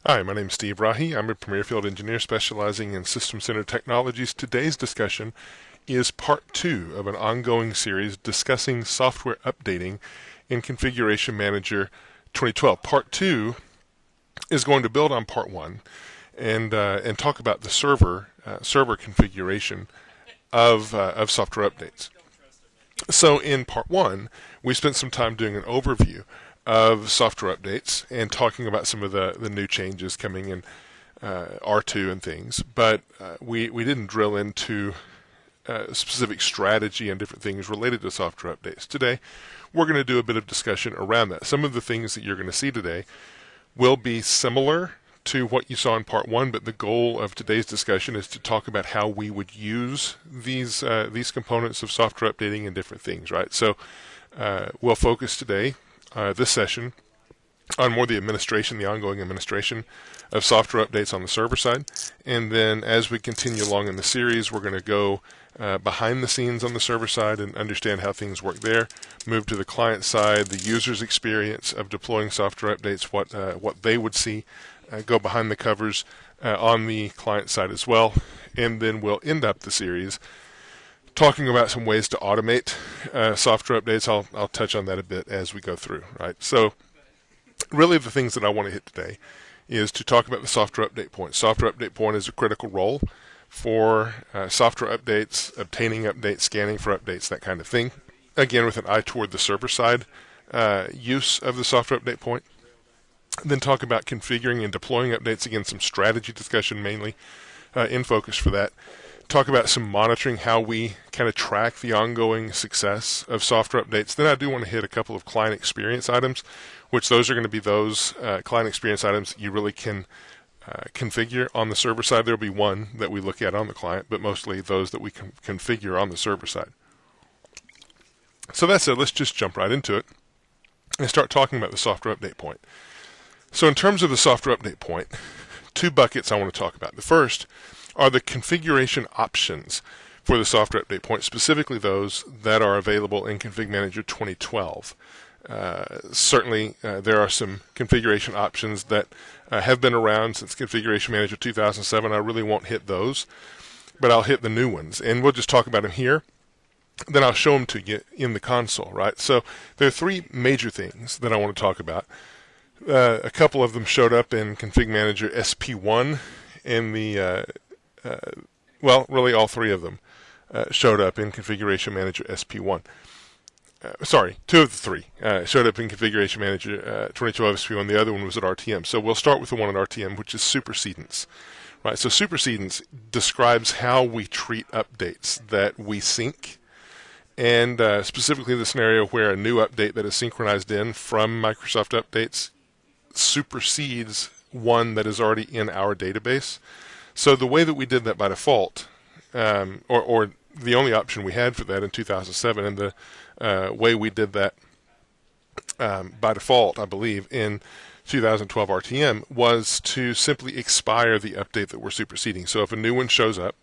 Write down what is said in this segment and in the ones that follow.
Hi, my name is Steve Rahi. I'm a Premier Field Engineer specializing in System-Centered Technologies. Today's discussion is part 2 of an ongoing series discussing software updating in Configuration Manager 2012. Part 2 is going to build on part 1 and talk about the server configuration of software updates. So in part 1, we spent some time doing an overview of software updates and talking about some of the new changes coming in R2 and things, but we didn't drill into specific strategy and different things related to software updates. Today, we're going to do a bit of discussion around that. Some of the things that you're going to see today will be similar to what you saw in part 1, but the goal of today's discussion is to talk about how we would use these components of software updating and different things, right? So we'll focus today, this session, on more the ongoing administration of software updates on the server side. And then as we continue along in the series, we're going to go behind the scenes on the server side and understand how things work there, move to the client side, the user's experience of deploying software updates, what they would see, go behind the covers on the client side as well. And then we'll end up the series talking about some ways to automate software updates. I'll touch on that a bit as we go through, right? So really the things that I want to hit today is to talk about the software update point. Software update point is a critical role for software updates, obtaining updates, scanning for updates, that kind of thing. Again, with an eye toward the server side use of the software update point. Then talk about configuring and deploying updates. Again, some strategy discussion mainly in focus for that. Talk about some monitoring, how we kind of track the ongoing success of software updates. Then I do want to hit a couple of client experience items, which those are going to be those client experience items you really can configure on the server side. There will be one that we look at on the client, but mostly those that we can configure on the server side. So that's it. Let's just jump right into it and start talking about the software update point. So in terms of the software update point, two buckets I want to talk about. The first are the configuration options for the software update point, specifically those that are available in Config Manager 2012. Certainly, there are some configuration options that have been around since Configuration Manager 2007. I really won't hit those, but I'll hit the new ones, and we'll just talk about them here. Then I'll show them to you in the console, right? So there are three major things that I want to talk about. A couple of them showed up in Config Manager SP1 in the well, really all three of them showed up in Configuration Manager SP1. Sorry, two of the three showed up in Configuration Manager 2012 SP1. The other one was at RTM. So we'll start with the one at RTM, which is supersedence. Right. So supersedence describes how we treat updates that we sync, and specifically the scenario where a new update that is synchronized in from Microsoft Updates supersedes one that is already in our database. So the way that we did that by default, or the only option we had for that in 2007, and the way we did that by default, I believe, in 2012 RTM, was to simply expire the update that we're superseding. So if a new one shows up,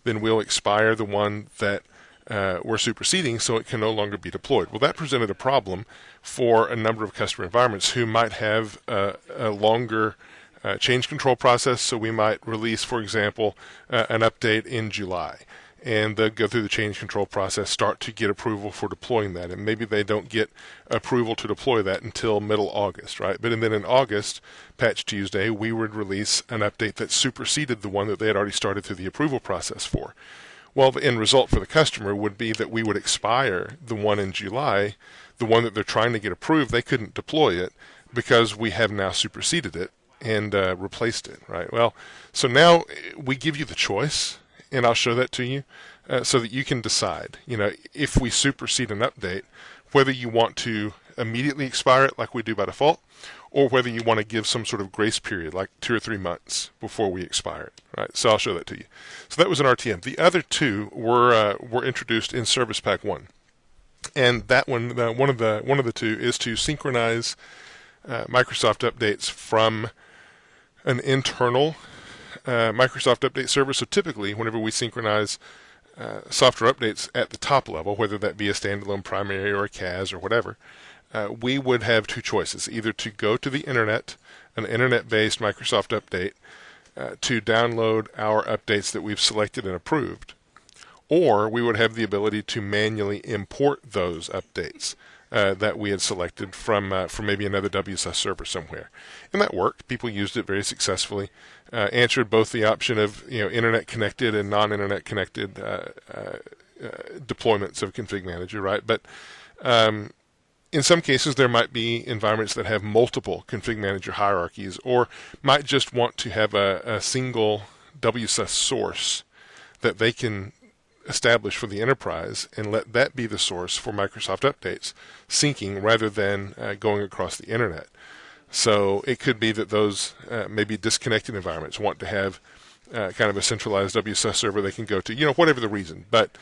then we'll expire the one that we're superseding so it can no longer be deployed. Well, that presented a problem for a number of customer environments who might have a longer change control process. So we might release, for example, an update in July, and they'll go through the change control process, start to get approval for deploying that, and maybe they don't get approval to deploy that until middle August, right? But then in August, Patch Tuesday, we would release an update that superseded the one that they had already started through the approval process for. Well, the end result for the customer would be that we would expire the one in July, the one that they're trying to get approved. They couldn't deploy it because we have now superseded it and replaced it, right? Well, so now we give you the choice, and I'll show that to you so that you can decide, if we supersede an update, whether you want to immediately expire it like we do by default, or whether you want to give some sort of grace period, like 2 or 3 months before we expire it, right? So I'll show that to you. So that was an RTM. The other two were introduced in Service Pack 1, and that one, one of the two, is to synchronize Microsoft updates from an internal Microsoft Update server. So typically, whenever we synchronize software updates at the top level, whether that be a standalone primary or a CAS or whatever, we would have two choices: either to go to the internet, an internet-based Microsoft update, to download our updates that we've selected and approved, or we would have the ability to manually import those updates that we had selected from maybe another WSUS server somewhere. And that worked. People used it very successfully. Answered both the option of internet connected and non-internet connected deployments of ConfigMgr, right? But in some cases, there might be environments that have multiple ConfigMgr hierarchies, or might just want to have a single WSUS source that they can establish for the enterprise and let that be the source for Microsoft updates, syncing rather than going across the internet. So it could be that those maybe disconnected environments want to have kind of a centralized WSUS server they can go to, whatever the reason. But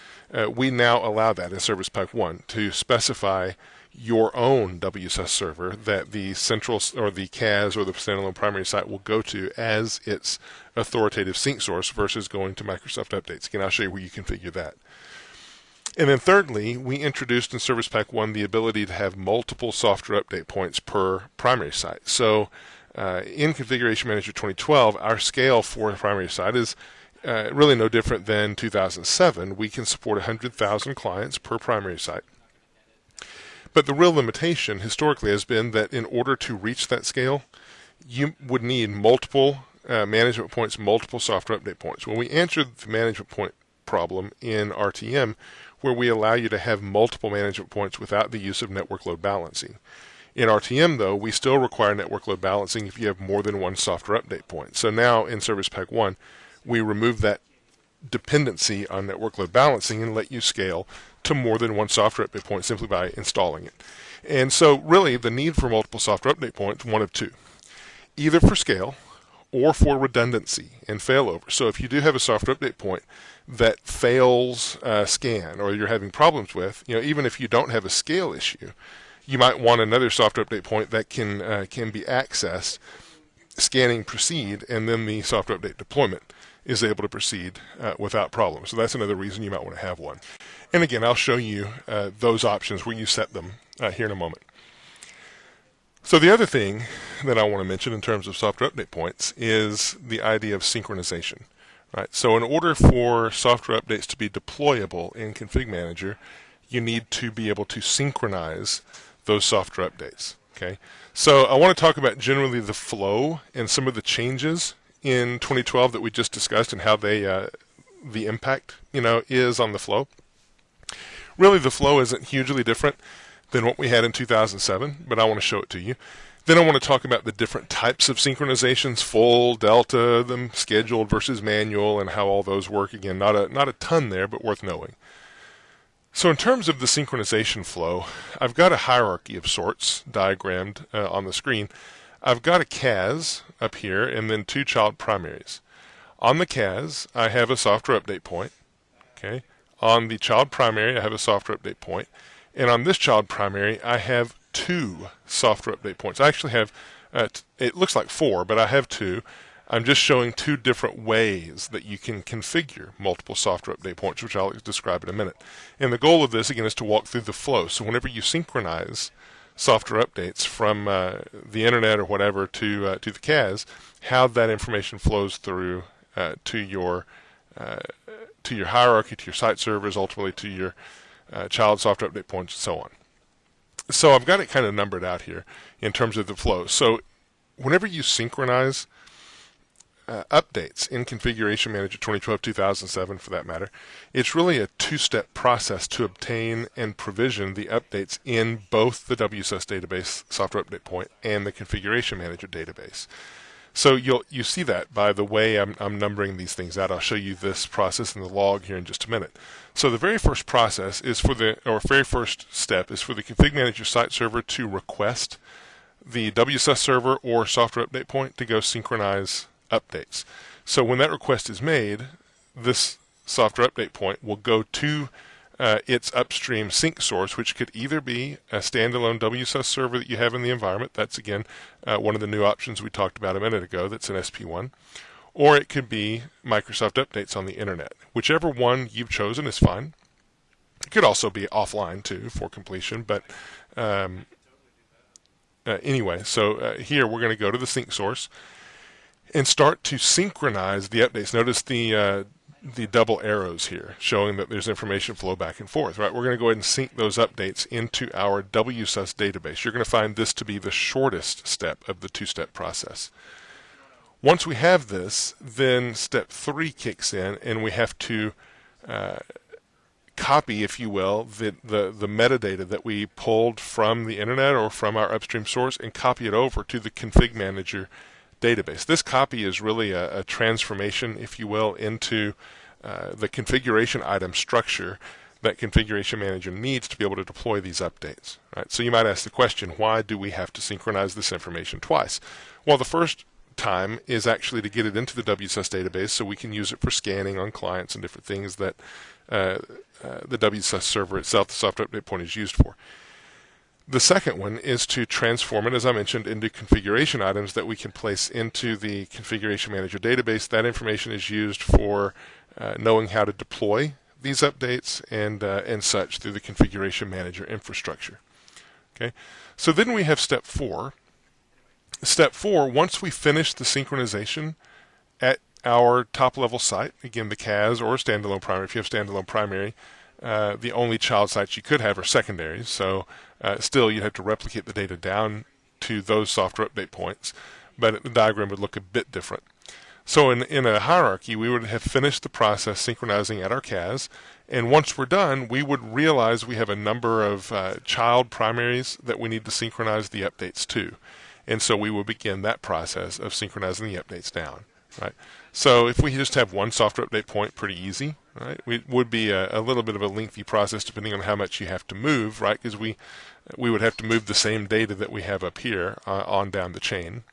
we now allow that in Service Pack 1 to specify your own WSUS server that the central or the CAS or the standalone primary site will go to as its authoritative sync source versus going to Microsoft updates. Again, I'll show you where you configure that. And then thirdly, we introduced in Service Pack 1 the ability to have multiple software update points per primary site. So in Configuration Manager 2012, our scale for a primary site is really no different than 2007. We can support 100,000 clients per primary site. But the real limitation historically has been that in order to reach that scale, you would need multiple management points, multiple software update points. When we answered the management point problem in RTM, where we allow you to have multiple management points without the use of network load balancing. In RTM, though, we still require network load balancing if you have more than one software update point. So now in Service Pack 1, we remove that dependency on network load balancing and let you scale to more than one software update point simply by installing it. And so really the need for multiple software update points, one of two, either for scale or for redundancy and failover. So if you do have a software update point that fails scan or you're having problems with, even if you don't have a scale issue, you might want another software update point that can be accessed, scanning proceed, and then the software update deployment is able to proceed without problems. So that's another reason you might want to have one. And again, I'll show you those options where you set them here in a moment. So the other thing that I want to mention in terms of software update points is the idea of synchronization. Right? So in order for software updates to be deployable in ConfigMgr, you need to be able to synchronize those software updates. Okay? So I want to talk about generally the flow and some of the changes in 2012 that we just discussed and how they the impact is on the flow. Really, the flow isn't hugely different than what we had in 2007, but I want to show it to you. Then I want to talk about the different types of synchronizations: full, delta, them scheduled versus manual, and how all those work. Again, not a ton there, but worth knowing. So in terms of the synchronization flow, I've got a hierarchy of sorts diagrammed on the screen. I've got a CAS up here and then two child primaries. On the CAS, I have a software update point. Okay. On the child primary, I have a software update point. And on this child primary, I have two software update points. I actually have, it looks like four, but I have two. I'm just showing two different ways that you can configure multiple software update points, which I'll describe in a minute. And the goal of this, again, is to walk through the flow. So whenever you synchronize software updates from the internet or whatever to the CAS, how that information flows through to your hierarchy, to your site servers, ultimately to your child software update points, and so on. So I've got it kind of numbered out here in terms of the flow. So whenever you synchronize updates in Configuration Manager 2012-2007 for that matter, it's really a two-step process to obtain and provision the updates in both the WSUS database software update point and the Configuration Manager database. So you see that by the way I'm numbering these things out. I'll show you this process in the log here in just a minute. So the very first process is very first step is for the Config Manager site server to request the WSUS server or software update point to go synchronize updates. So when that request is made, this software update point will go to its upstream sync source, which could either be a standalone WSUS server that you have in the environment. That's, again, one of the new options we talked about a minute ago that's in SP1. Or it could be Microsoft updates on the internet. Whichever one you've chosen is fine. It could also be offline, too, for completion, but anyway, so here we're going to go to the sync source and start to synchronize the updates. Notice the double arrows here showing that there's information flow back and forth, right? We're going to go ahead and sync those updates into our WSUS database. You're going to find this to be the shortest step of the two-step process. Once we have this, then step 3 kicks in, and we have to copy, if you will, the metadata that we pulled from the internet or from our upstream source and copy it over to the ConfigMgr database. This copy is really a transformation, if you will, into the configuration item structure that Configuration Manager needs to be able to deploy these updates. Right? So you might ask the question, why do we have to synchronize this information twice? Well, the first time is actually to get it into the WSUS database so we can use it for scanning on clients and different things that the WSUS server itself, the software update point, is used for. The second one is to transform it, as I mentioned, into configuration items that we can place into the Configuration Manager database. That information is used for knowing how to deploy these updates and such through the Configuration Manager infrastructure. Okay, so then we have step 4. Step 4, once we finish the synchronization at our top-level site, again, the CAS or standalone primary. If you have standalone primary, the only child sites you could have are secondaries, so still you'd have to replicate the data down to those software update points, but the diagram would look a bit different. So in a hierarchy, we would have finished the process synchronizing at our CAS, and once we're done, we would realize we have a number of child primaries that we need to synchronize the updates to. And so we will begin that process of synchronizing the updates down. Right. So if we just have one software update point, pretty easy. Right. It would be a little bit of a lengthy process depending on how much you have to move. Right. Because we would have to move the same data that we have up here on down the chain.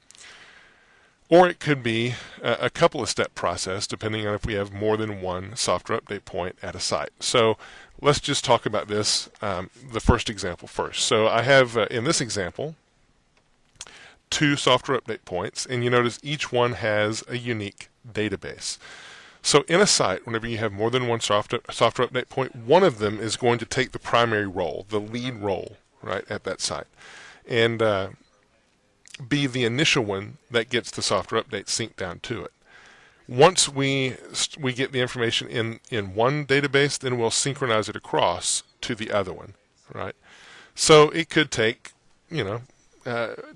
Or it could be a couple of step process depending on if we have more than one software update point at a site. So let's just talk about this, the first example first. So I have in this example 2 software update points, and you notice each one has a unique database. So in a site, whenever you have more than one software update point, one of them is going to take the primary role, the lead role, right, at that site, and be the initial one that gets the software update synced down to it. Once we get the information in one database, then we'll synchronize it across to the other one, right? So it could take,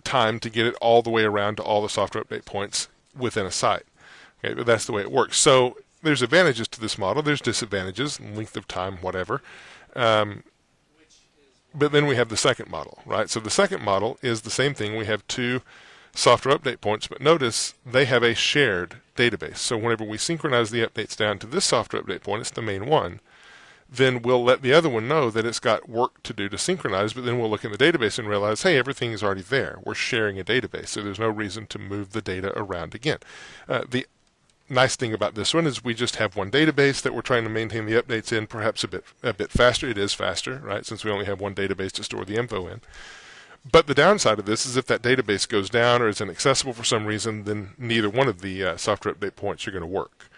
time to get it all the way around to all the software update points within a site. Okay, but that's the way it works. So there's advantages to this model. There's disadvantages, length of time, whatever. But then we have the second model, right? So the second model is the same thing. We have 2 software update points, but notice they have a shared database. So whenever we synchronize the updates down to this software update point, it's the main one, then we'll let the other one know that it's got work to do to synchronize, but then we'll look in the database and realize, hey, everything is already there. We're sharing a database, so there's no reason to move the data around again. The nice thing about this one is we just have one database that we're trying to maintain the updates in, perhaps a bit faster. It is faster, right, since we only have one database to store the info in. But the downside of this is if that database goes down or is inaccessible for some reason, then neither one of the software update points are going to work.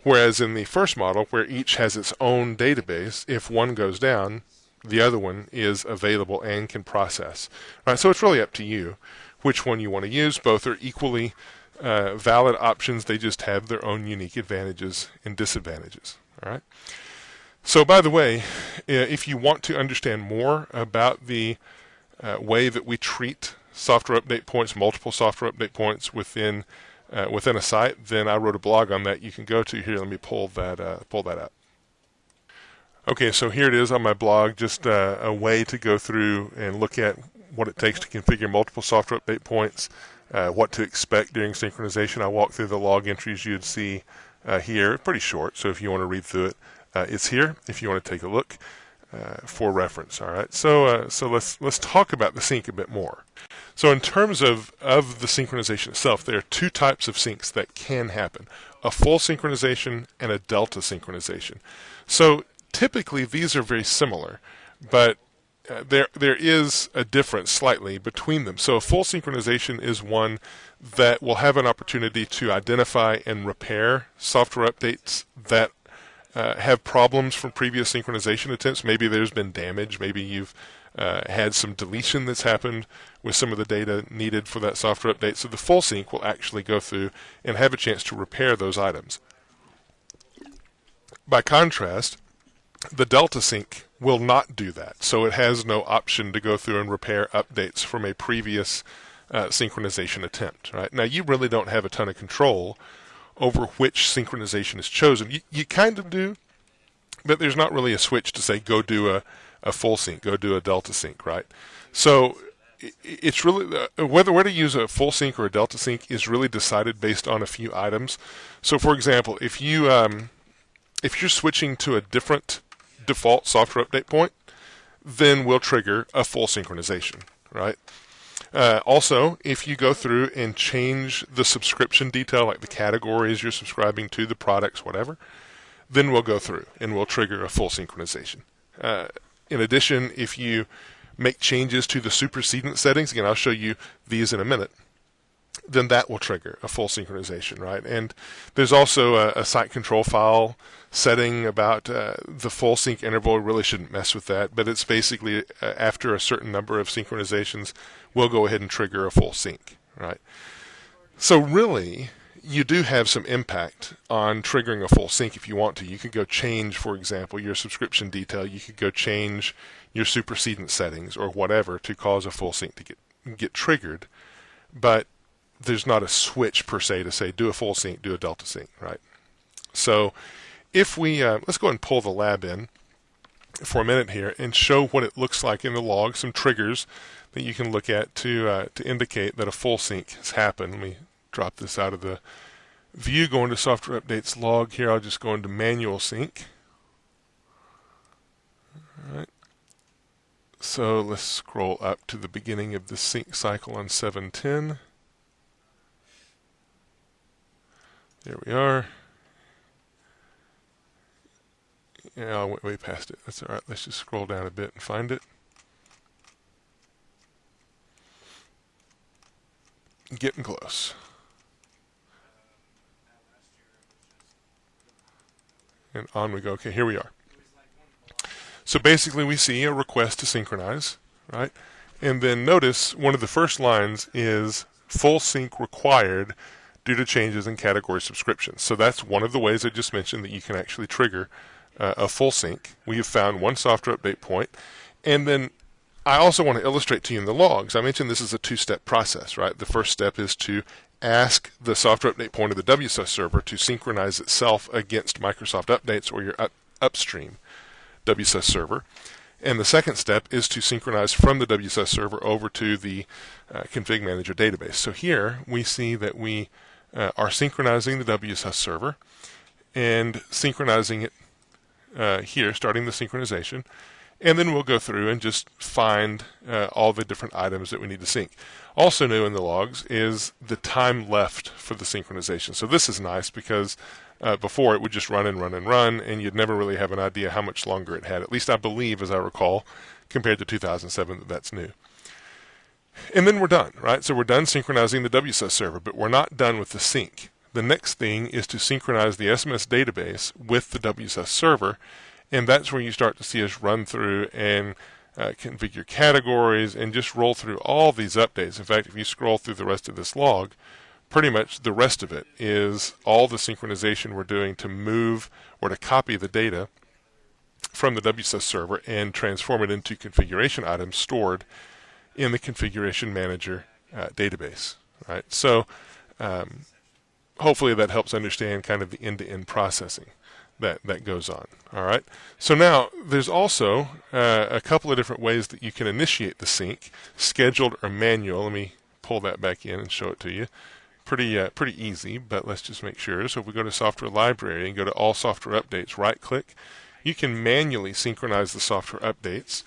Whereas in the first model, where each has its own database, if one goes down, the other one is available and can process. Right, so it's really up to you which one you want to use. Both are equally valid options. They just have their own unique advantages and disadvantages. All right. So by the way, if you want to understand more about the way that we treat software update points, multiple software update points within a site, then I wrote a blog on that you can go to here. Let me pull that up. Okay, so here it is on my blog, just a way to go through and look at what it takes to configure multiple software update points, what to expect during synchronization. I walk through the log entries you'd see here. Pretty short, so if you want to read through it, it's here if you want to take a look for reference. All right, so let's talk about the sync a bit more. So in terms of the synchronization itself, there are 2 types of syncs that can happen: a full synchronization and a delta synchronization. So typically these are very similar, but there is a difference slightly between them. So a full synchronization is one that will have an opportunity to identify and repair software updates that have problems from previous synchronization attempts. Maybe there's been damage. Maybe you've had some deletion that's happened with some of the data needed for that software update. So the full sync will actually go through and have a chance to repair those items. By contrast, the delta sync will not do that. So it has no option to go through and repair updates from a previous synchronization attempt. Right? Now, you really don't have a ton of control over which synchronization is chosen. You kind of do, but there's not really a switch to say, go do a full sync, go do a delta sync, right? So it's really, whether to use a full sync or a delta sync is really decided based on a few items. So for example, if you're switching to a different default software update point, then we'll trigger a full synchronization, right? Also, if you go through and change the subscription detail, like the categories you're subscribing to, the products, whatever, then we'll go through and we'll trigger a full synchronization. In addition, if you make changes to the supersedent settings, again, I'll show you these in a minute, then that will trigger a full synchronization, right? And there's also a site control file setting about the full sync interval. We really shouldn't mess with that, but it's basically after a certain number of synchronizations, we'll go ahead and trigger a full sync, right? So really, you do have some impact on triggering a full sync if you want to. You could go change, for example, your subscription detail. You could go change your supersedent settings or whatever to cause a full sync to get triggered, but there's not a switch per se to say do a full sync, do a delta sync, right? So if we let's go ahead and pull the lab in for a minute here and show what it looks like in the log, some triggers that you can look at to indicate that a full sync has happened. Let me drop this out of the view, go into software updates log here. I'll just go into manual sync. All right. So let's scroll up to the beginning of the sync cycle on 710. There we are. Yeah, I went way past it. That's all right. Let's just scroll down a bit and find it. Getting close. And on we go. Okay, here we are. So basically we see a request to synchronize, right? And then notice one of the first lines is full sync required due to changes in category subscriptions. So that's one of the ways I just mentioned that you can actually trigger a full sync. We have found one software update point. And then I also want to illustrate to you in the logs, I mentioned this is a two-step process, right? The first step is to ask the software update point of the WSUS server to synchronize itself against Microsoft updates or your upstream WSUS server. And the second step is to synchronize from the WSUS server over to the ConfigMgr database. So here we see that we are synchronizing the WSUS server and synchronizing it here, starting the synchronization. And then we'll go through and just find all the different items that we need to sync. Also new in the logs is the time left for the synchronization. So this is nice because before it would just run and run and run, and you'd never really have an idea how much longer it had. At least I believe, as I recall, compared to 2007, that's new. And then we're done, right? So we're done synchronizing the WSUS server, but we're not done with the sync. The next thing is to synchronize the SMS database with the WSUS server, and that's where you start to see us run through and configure categories and just roll through all these updates. In fact, if you scroll through the rest of this log, pretty much the rest of it is all the synchronization we're doing to move or to copy the data from the WSUS server and transform it into configuration items stored in the Configuration Manager database. Right? So hopefully that helps understand kind of the end-to-end processing that goes on. All right. So now there's also a couple of different ways that you can initiate the sync, scheduled or manual. Let me pull that back in and show it to you. Pretty easy, but let's just make sure. So if we go to Software Library and go to All Software Updates, right-click, you can manually synchronize the software updates,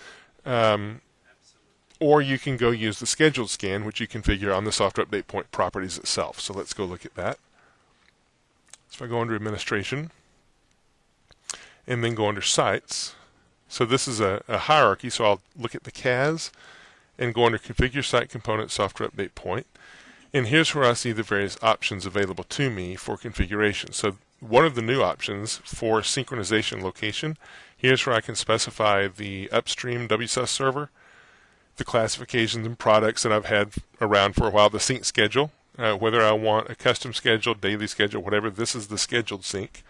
or you can go use the scheduled scan, which you configure on the software update point properties itself. So let's go look at that. So if I go under Administration, and then go under Sites. So this is a hierarchy, so I'll look at the CAS and go under Configure Site Component Software Update Point. And here's where I see the various options available to me for configuration. So one of the new options for synchronization location, here's where I can specify the upstream WSUS server, the classifications and products that I've had around for a while, the sync schedule, whether I want a custom schedule, daily schedule, whatever, this is the scheduled sync.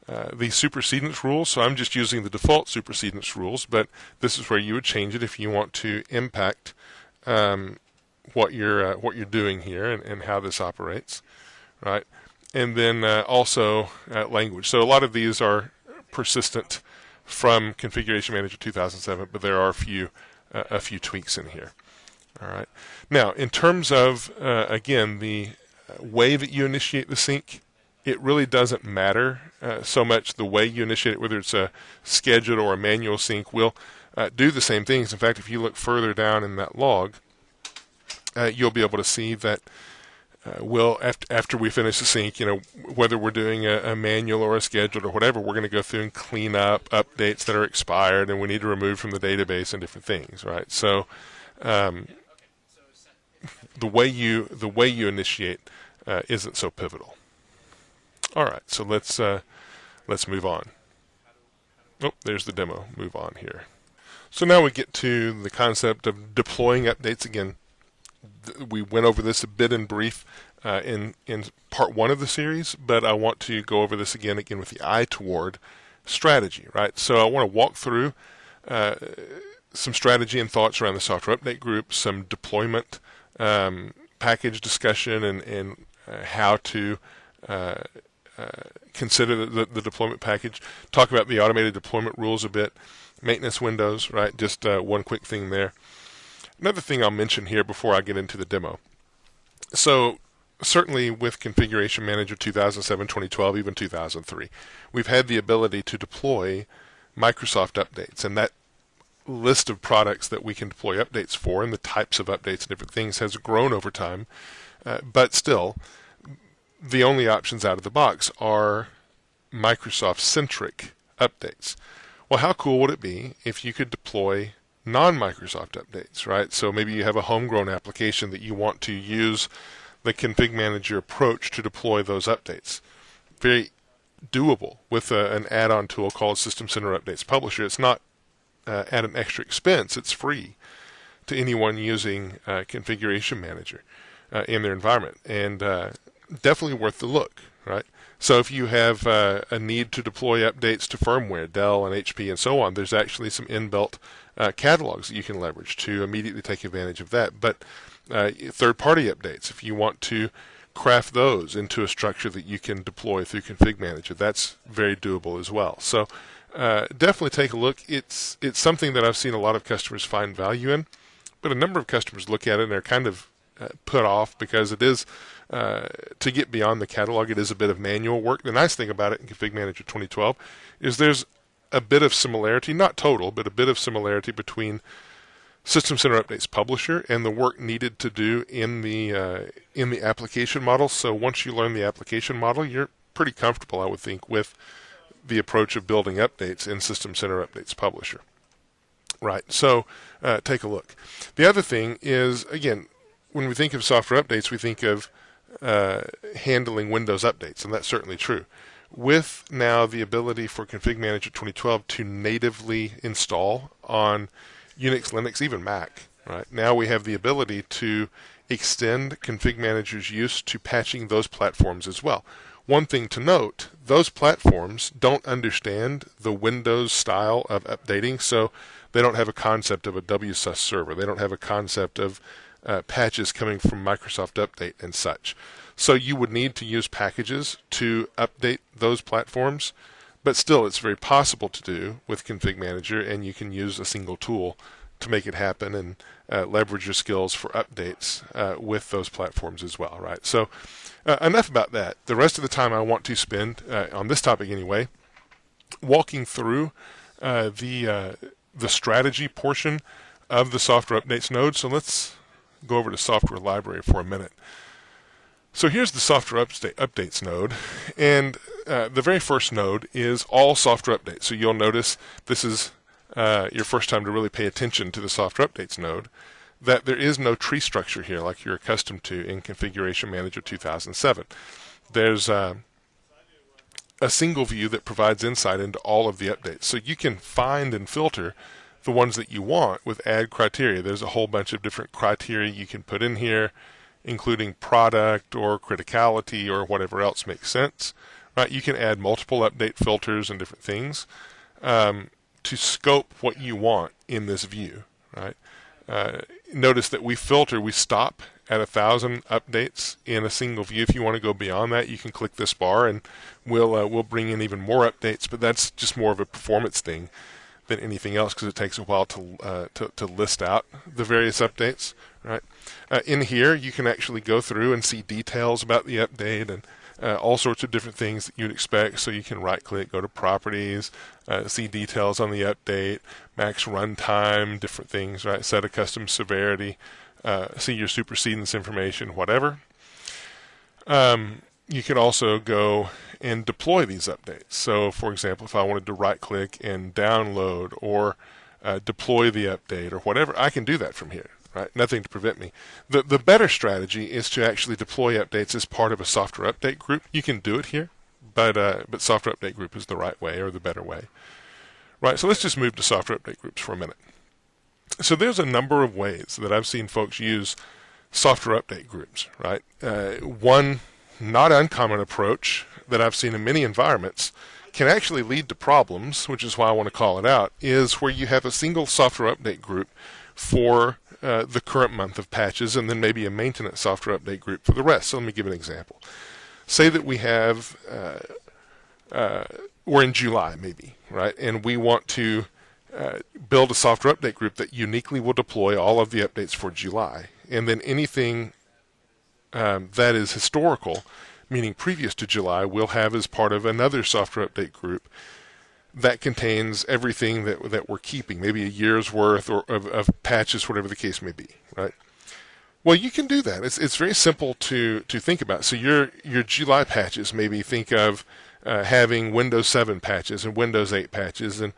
The supersedence rules, so I'm just using the default supersedence rules, but this is where you would change it if you want to impact what you're doing here and how this operates, right? And then also language. So a lot of these are persistent from Configuration Manager 2007, but there are a few tweaks in here. All right. Now, in terms of again the way that you initiate the sync, it really doesn't matter so much the way you initiate it, whether it's a scheduled or a manual sync. Will do the same things. In fact, if you look further down in that log, you'll be able to see that we'll after we finish the sync, whether we're doing a manual or a scheduled or whatever, we're going to go through and clean up updates that are expired and we need to remove from the database and different things, right? So the way you initiate isn't so pivotal. All right, so let's move on. Oh, there's the demo. Move on here. So now we get to the concept of deploying updates again. We went over this a bit in brief in part 1 of the series, but I want to go over this again with the eye toward strategy, right? So I want to walk through some strategy and thoughts around the software update group, some deployment package discussion, and how to consider the deployment package. Talk about the automated deployment rules a bit, maintenance windows, right? Just one quick thing there. Another thing I'll mention here before I get into the demo. So certainly with Configuration Manager 2007, 2012, even 2003, we've had the ability to deploy Microsoft updates, and that list of products that we can deploy updates for and the types of updates and different things has grown over time, but still the only options out of the box are Microsoft-centric updates. Well, how cool would it be if you could deploy non-Microsoft updates, right? So maybe you have a homegrown application that you want to use the Config Manager approach to deploy those updates. Very doable with an add-on tool called System Center Updates Publisher. It's not at an extra expense. It's free to anyone using Configuration Manager in their environment, and definitely worth the look, right? So if you have a need to deploy updates to firmware, Dell and HP and so on, there's actually some inbuilt catalogs that you can leverage to immediately take advantage of that. But third-party updates, if you want to craft those into a structure that you can deploy through Config Manager, that's very doable as well. So definitely take a look. It's something that I've seen a lot of customers find value in, but a number of customers look at it and they're kind of put off because it is to get beyond the catalog, it is a bit of manual work. The nice thing about it in Config Manager 2012 is there's a bit of similarity, not total, but a bit of similarity between System Center Updates Publisher and the work needed to do in the application model. So once you learn the application model, you're pretty comfortable, I would think, with the approach of building updates in System Center Updates Publisher. Right, so take a look. The other thing is, again, when we think of software updates, we think of handling Windows updates, and that's certainly true. With now the ability for Config Manager 2012 to natively install on Unix, Linux, even Mac, right? Now we have the ability to extend Config Manager's use to patching those platforms as well. One thing to note, those platforms don't understand the Windows style of updating, so they don't have a concept of a WSUS server. They don't have a concept of patches coming from Microsoft Update and such. So you would need to use packages to update those platforms, but still it's very possible to do with Config Manager, and you can use a single tool to make it happen and leverage your skills for updates with those platforms as well, right? So enough about that. The rest of the time I want to spend on this topic anyway, walking through the strategy portion of the software updates node. So let's go over to software library for a minute. So here's the software updates node, and the very first node is all software updates. So you'll notice this is your first time to really pay attention to the software updates node, that there is no tree structure here like you're accustomed to in Configuration Manager 2007. There's a single view that provides insight into all of the updates. So you can find and filter the ones that you want with add criteria. There's a whole bunch of different criteria you can put in here, including product or criticality or whatever else makes sense. Right? You can add multiple update filters and different things to scope what you want in this view. Right? Notice that we stop at 1,000 updates in a single view. If you want to go beyond that, you can click this bar and we'll bring in even more updates, but that's just more of a performance thing than anything else because it takes a while to list out the various updates. Right? In here, you can actually go through and see details about the update and all sorts of different things that you'd expect. So you can right-click, go to Properties, see details on the update, max runtime, different things, right? Set a custom severity, see your supersedence information, whatever. You could also go and deploy these updates. So, for example, if I wanted to right-click and download or deploy the update or whatever, I can do that from here. Right? Nothing to prevent me. The better strategy is to actually deploy updates as part of a software update group. You can do it here, but software update group is the right way or the better way. Right? So let's just move to software update groups for a minute. So there's a number of ways that I've seen folks use software update groups. Right? One not uncommon approach that I've seen in many environments can actually lead to problems, which is why I want to call it out, is where you have a single software update group for the current month of patches, and then maybe a maintenance software update group for the rest. So let me give an example. Say that we have, we're in July maybe, right? And we want to build a software update group that uniquely will deploy all of the updates for July. And then anything that is historical, meaning previous to July, we'll have as part of another software update group that contains everything that we're keeping, maybe a year's worth of patches, whatever the case may be, right? Well, you can do that. It's very simple to think about. So your July patches, maybe think of having Windows 7 patches and Windows 8 patches and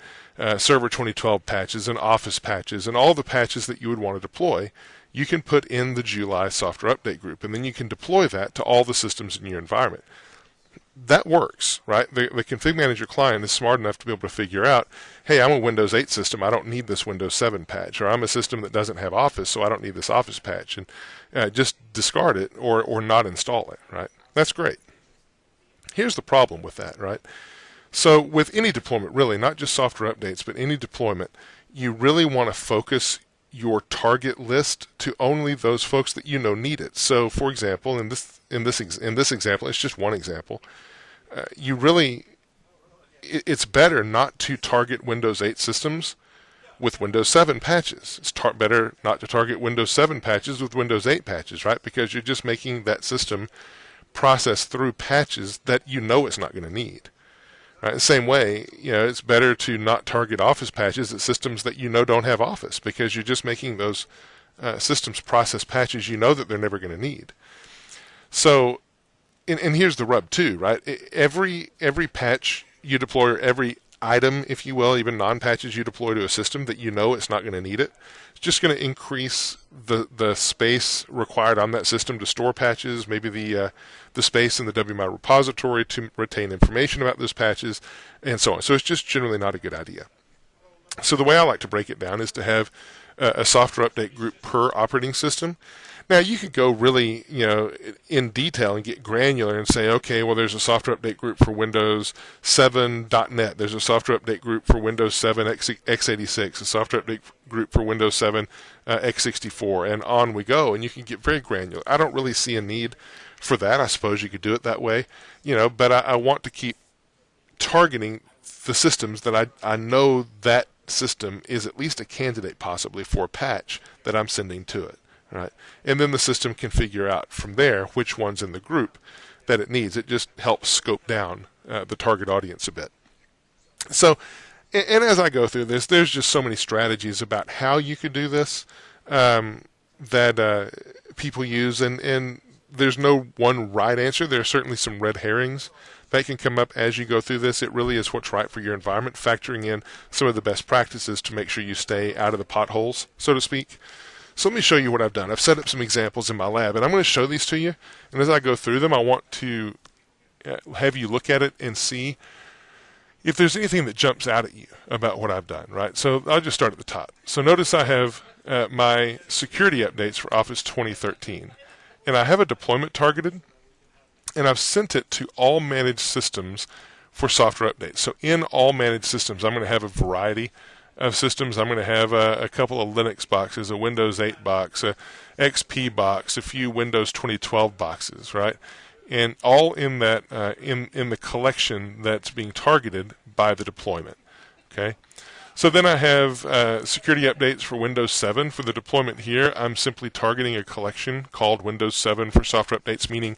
Server 2012 patches and Office patches and all the patches that you would want to deploy. You can put in the July software update group, and then you can deploy that to all the systems in your environment. That works, right? The ConfigMgr client is smart enough to be able to figure out, hey, I'm a Windows 8 system, I don't need this Windows 7 patch, or I'm a system that doesn't have Office, so I don't need this Office patch, and just discard it or not install it, right? That's great. Here's the problem with that, right? So with any deployment, really, not just software updates, but any deployment, you really want to focus your target list to only those folks that you know need it. So, for example, in this example, it's just one example. It's better not to target Windows 8 systems with Windows 7 patches. It's better not to target Windows 7 patches with Windows 8 patches, right? Because you're just making that system process through patches that you know it's not going to need. Right? The same way, it's better to not target Office patches at systems that you know don't have Office, because you're just making those systems process patches you know that they're never going to need. So, and here's the rub too, right? Every patch you deploy, or every item, if you will, even non-patches you deploy to a system that you know it's not going to need it, it's just going to increase the space required on that system to store patches, maybe the space in the WMI repository to retain information about those patches, and so on. So it's just generally not a good idea. So the way I like to break it down is to have a software update group per operating system. Now, you could go really, in detail and get granular and say, okay, well, there's a software update group for Windows 7.NET. There's a software update group for Windows 7 x86, a software update group for Windows 7 x64, and on we go. And you can get very granular. I don't really see a need for that. I suppose you could do it that way, but I want to keep targeting the systems that I know that system is at least a candidate possibly for a patch that I'm sending to it. Right? And then the system can figure out from there which one's in the group that it needs. It just helps scope down the target audience a bit. So, and as I go through this, there's just so many strategies about how you could do this that people use, and there's no one right answer. There are certainly some red herrings that can come up as you go through this. It really is what's right for your environment, factoring in some of the best practices to make sure you stay out of the potholes, so to speak. So let me show you what I've done. I've set up some examples in my lab, and I'm going to show these to you. And as I go through them, I want to have you look at it and see, if there's anything that jumps out at you about what I've done, right? So I'll just start at the top. So notice I have my security updates for Office 2013, and I have a deployment targeted, and I've sent it to all managed systems for software updates. So in all managed systems, I'm going to have a variety of systems. I'm going to have a couple of Linux boxes, a Windows 8 box, a XP box, a few Windows 2012 boxes, right? And all in that in the collection that's being targeted by the deployment. Okay, so then I have security updates for Windows 7 for the deployment here. I'm simply targeting a collection called Windows 7 for software updates, meaning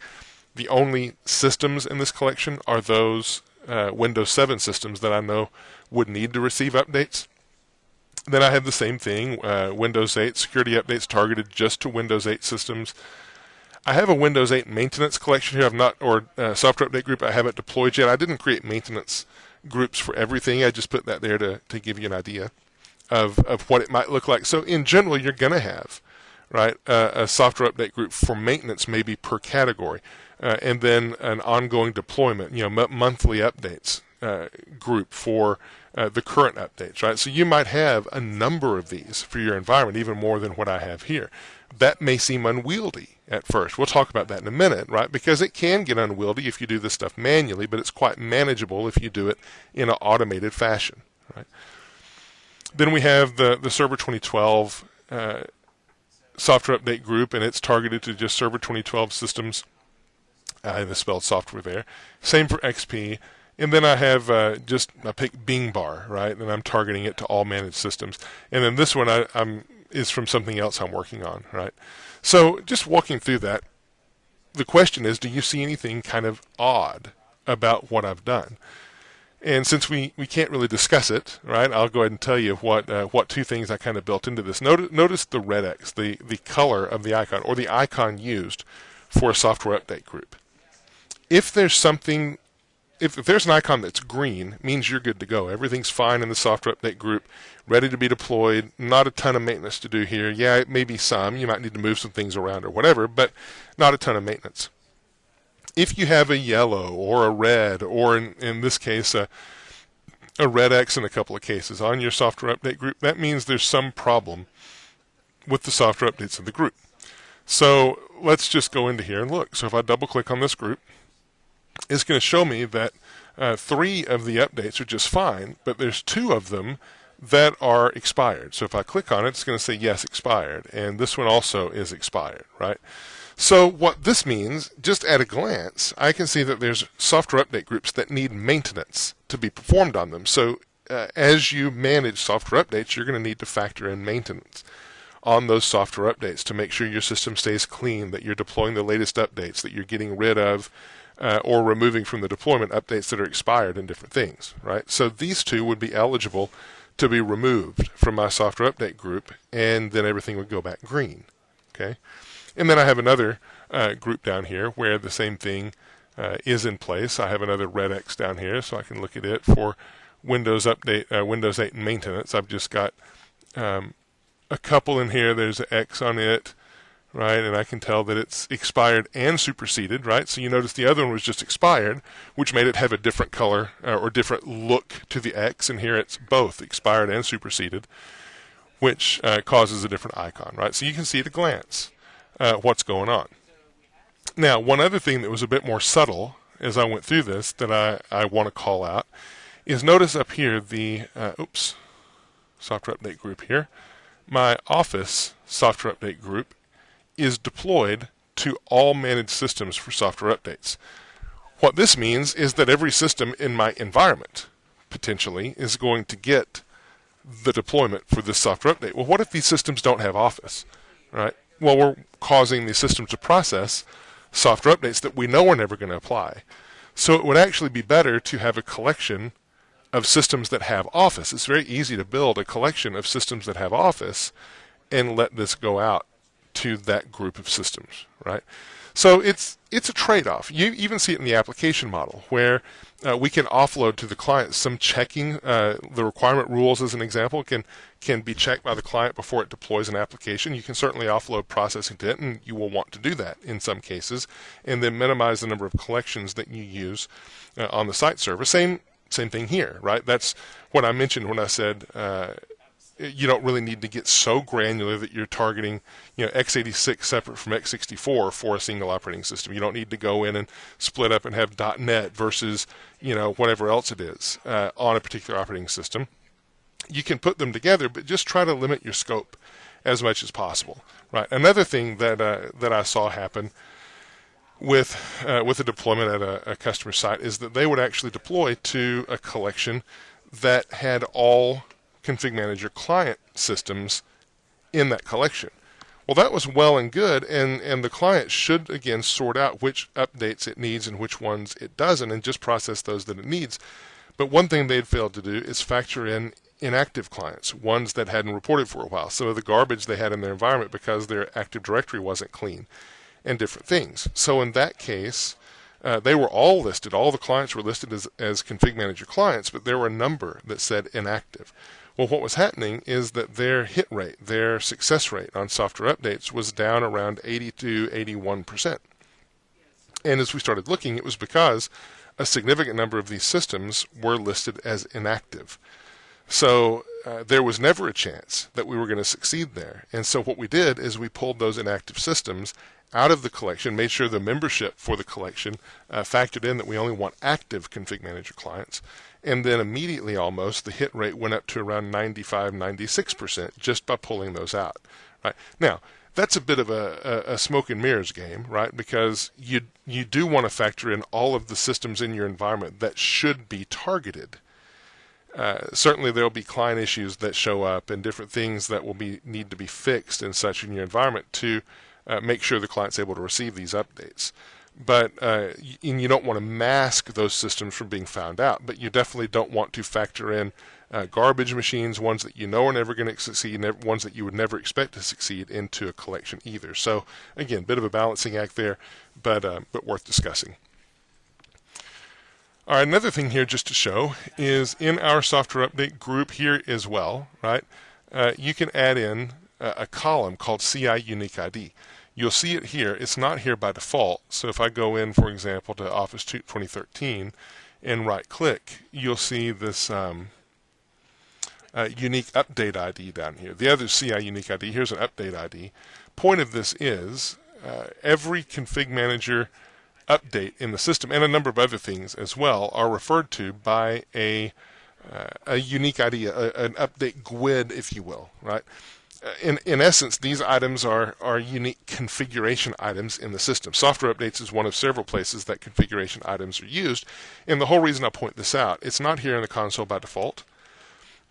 the only systems in this collection are those Windows 7 systems that I know would need to receive updates. Then I have the same thing, Windows 8 security updates targeted just to Windows 8 systems. I have a Windows 8 maintenance collection here. I've not, or software update group I haven't deployed yet. I didn't create maintenance groups for everything. I just put that there to give you an idea of what it might look like. So in general, you're going to have, right, a software update group for maintenance maybe per category, and then an ongoing deployment, monthly updates group for the current updates, right? So you might have a number of these for your environment, even more than what I have here. That may seem unwieldy at first. We'll talk about that in a minute, right? Because it can get unwieldy if you do this stuff manually, but it's quite manageable if you do it in an automated fashion, right? Then we have the Server 2012 software update group, and it's targeted to just Server 2012 systems. I have spelled software there. Same for XP. And then I have I pick Bing Bar, right? And I'm targeting it to all managed systems. And then this one is from something else I'm working on, right? So just walking through that, the question is, do you see anything kind of odd about what I've done? And since we can't really discuss it, right, I'll go ahead and tell you what two things I kind of built into this. Notice the red X, the color of the icon, or the icon used for a software update group. If there's something, if there's an icon that's green, it means you're good to go. Everything's fine in the software update group, ready to be deployed. Not a ton of maintenance to do here. Yeah, it may be some. You might need to move some things around or whatever, but not a ton of maintenance. If you have a yellow or a red, or in this case a red X in a couple of cases on your software update group, that means there's some problem with the software updates in the group. So let's just go into here and look. So if I double click on this group, it's going to show me that 3 of the updates are just fine, but there's 2 of them that are expired. So if I click on it, it's going to say yes, expired, and this one also is expired, right? So what this means, just at a glance, I can see that there's software update groups that need maintenance to be performed on them. So as you manage software updates, you're going to need to factor in maintenance on those software updates to make sure your system stays clean, that you're deploying the latest updates, that you're getting rid of or removing from the deployment updates that are expired and different things, right? So these 2 would be eligible to be removed from my software update group, and then everything would go back green, okay? And then I have another group down here where the same thing is in place. I have another red X down here, so I can look at it for Windows update, Windows 8 maintenance. I've just got a couple in here. There's an X on it, right? And I can tell that it's expired and superseded, right? So you notice the other one was just expired, which made it have a different color or different look to the X. And here it's both expired and superseded, which causes a different icon, right? So you can see at a glance what's going on. Now, one other thing that was a bit more subtle as I went through this that I want to call out is notice up here the, software update group here. My Office software update group is deployed to all managed systems for software updates. What this means is that every system in my environment, potentially, is going to get the deployment for this software update. Well, what if these systems don't have Office, right? Well, we're causing these systems to process software updates that we know are never going to apply. So it would actually be better to have a collection of systems that have Office. It's very easy to build a collection of systems that have Office and let this go out to that group of systems, right? So it's a trade-off. You even see it in the application model where we can offload to the client some checking. The requirement rules, as an example, can be checked by the client before it deploys an application. You can certainly offload processing to it, and you will want to do that in some cases, and then minimize the number of collections that you use on the site server. Same Same thing here, right? That's what I mentioned when I said you don't really need to get so granular that you're targeting, x86 separate from x64 for a single operating system. You don't need to go in and split up and have .NET versus, whatever else it is on a particular operating system. You can put them together, but just try to limit your scope as much as possible, right? Another thing that I saw happen with a deployment at a customer site is that they would actually deploy to a collection that had all ConfigMgr client systems in that collection. Well, that was well and good, and the client should, again, sort out which updates it needs and which ones it doesn't, and just process those that it needs. But one thing they'd failed to do is factor in inactive clients, ones that hadn't reported for a while, some of the garbage they had in their environment because their Active Directory wasn't clean, and different things. So in that case, they were all listed. All the clients were listed as ConfigMgr clients, but there were a number that said inactive. Well, what was happening is that their hit rate, their success rate on software updates was down around 80 to 81%. And as we started looking, it was because a significant number of these systems were listed as inactive. So there was never a chance that we were going to succeed there. And so what we did is we pulled those inactive systems out of the collection, made sure the membership for the collection factored in that we only want active ConfigMgr clients, and then immediately almost the hit rate went up to around 95, 96% just by pulling those out. Right? Now, that's a bit of a smoke and mirrors game, right? Because you do want to factor in all of the systems in your environment that should be targeted. Certainly there will be client issues that show up and different things that will need to be fixed and such in your environment to make sure the client's able to receive these updates. But you don't want to mask those systems from being found out, but you definitely don't want to factor in garbage machines, ones that you know are never going to succeed, ones that you would never expect to succeed, into a collection either. So again, bit of a balancing act there, but worth discussing. All right, another thing here just to show is in our software update group here as well, right? You can add in a column called CI Unique ID. You'll see it here. It's not here by default. So if I go in, for example, to Office 2013 and right-click, you'll see this Unique Update ID down here. The other CI Unique ID, here's an Update ID. Point of this is every ConfigMgr update in the system, and a number of other things as well, are referred to by a unique ID, an update GUID, if you will, right? In essence, these items are unique configuration items in the system. Software updates is one of several places that configuration items are used, and the whole reason I point this out, it's not here in the console by default,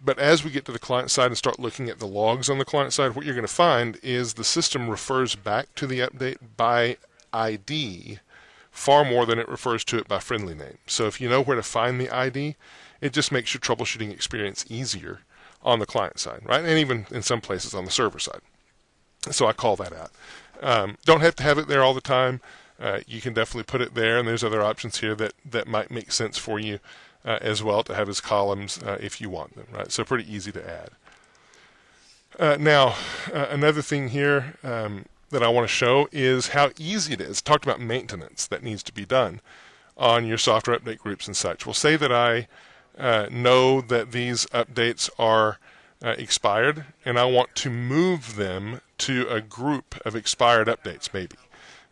but as we get to the client side and start looking at the logs on the client side, what you're going to find is the system refers back to the update by ID far more than it refers to it by friendly name. So if you know where to find the ID, it just makes your troubleshooting experience easier on the client side, right? And even in some places on the server side. So I call that out. Don't have to have it there all the time. You can definitely put it there, and there's other options here that might make sense for you as well to have as columns if you want them, right? So pretty easy to add. Now, another thing here that I want to show is how easy it is. Talked about maintenance that needs to be done on your software update groups and such. We'll say that I know that these updates are expired, and I want to move them to a group of expired updates, maybe.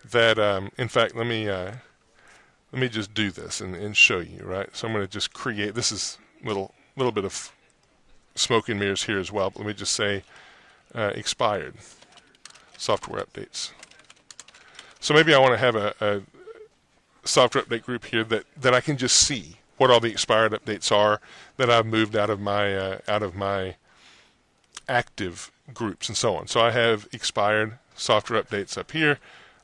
That, in fact, let me just do this and show you, right? So I'm going to just create. This is a little bit of smoke and mirrors here as well. But let me just say expired software updates. So maybe I want to have a software update group here that I can just see what all the expired updates are that I've moved out of my active groups and so on. So I have expired software updates up here.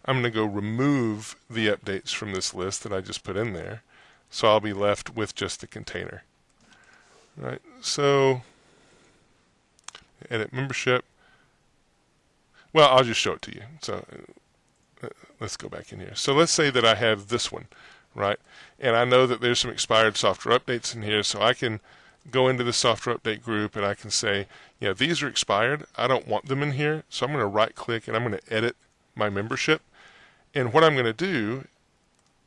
I'm going to go remove the updates from this list that I just put in there. So I'll be left with just the container. Right. So edit membership. Well, I'll just show it to you. So let's go back in here. So let's say that I have this one, right? And I know that there's some expired software updates in here, so I can go into the software update group and I can say, these are expired. I don't want them in here. So I'm going to right click and I'm going to edit my membership. And what I'm going to do